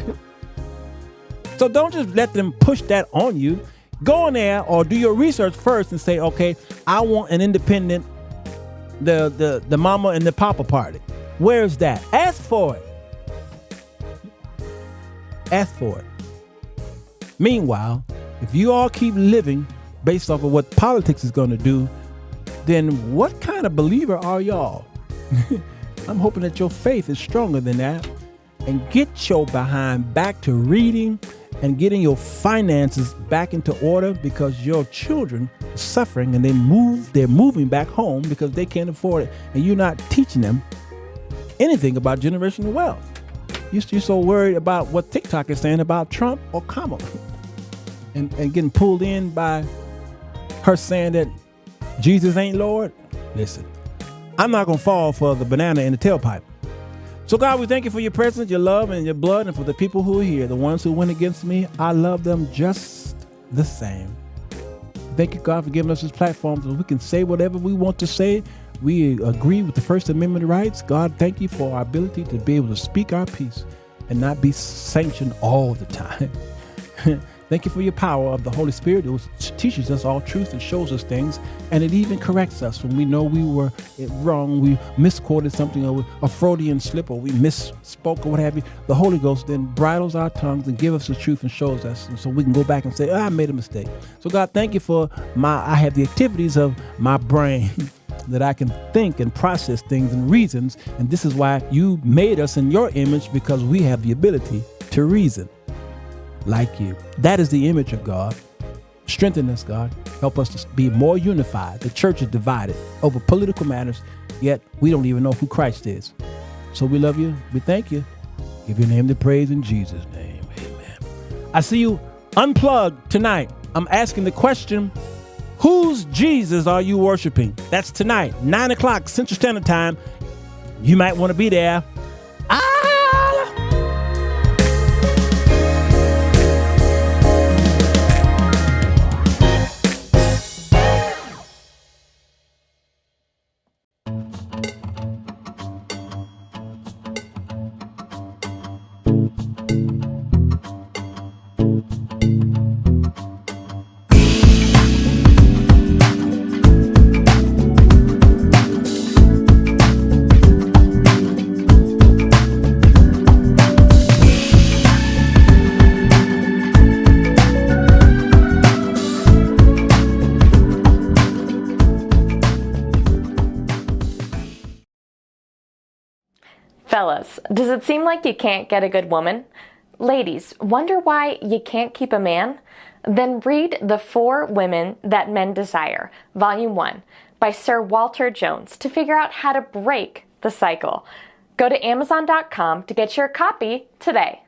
So don't just let them push that on you. Go in there or do your research first and say, okay, I want an independent, the mama and the papa party. Where's that? Ask for it. Ask for it. Meanwhile, if you all keep living based off of what politics is going to do, then what kind of believer are y'all? I'm hoping that your faith is stronger than that, and get your behind back to reading and getting your finances back into order, because your children are suffering and they're moving back home because they can't afford it, and you're not teaching them anything about generational wealth. You're so worried about what TikTok is saying about Trump or Kamala and getting pulled in by her saying that Jesus ain't Lord. Listen, I'm not going to fall for the banana in the tailpipe. So God, we thank you for your presence, your love, and your blood, and for the people who are here, the ones who went against me. I love them just the same. Thank you, God, for giving us this platform so we can say whatever we want to say. We agree with the First Amendment rights. God, thank you for our ability to be able to speak our piece and not be sanctioned all the time. Thank you for your power of the Holy Spirit, who teaches us all truth and shows us things, and it even corrects us when we know we were wrong, we misquoted something, or a Freudian slip, or we misspoke, or what have you. The Holy Ghost then bridles our tongues and gives us the truth and shows us, and so we can go back and say, I made a mistake. So God, thank you for I have the activities of my brain that I can think and process things and reasons, and this is why you made us in your image, because we have the ability to reason like you. That is the image of God. Strengthen us, God. Help us to be more unified. The church is divided over political matters, yet we don't even know who Christ is. So we love you. We thank you. Give your name the praise in Jesus' name. Amen. I see you unplugged tonight. I'm asking the question, whose Jesus are you worshiping? That's tonight, 9 o'clock Central Standard Time. You might want to be there. Fellas, does it seem like you can't get a good woman? Ladies, wonder why you can't keep a man? Then read The 4 Women That Men Desire, Volume 1, by Sirwalterj to figure out how to break the cycle. Go to Amazon.com to get your copy today.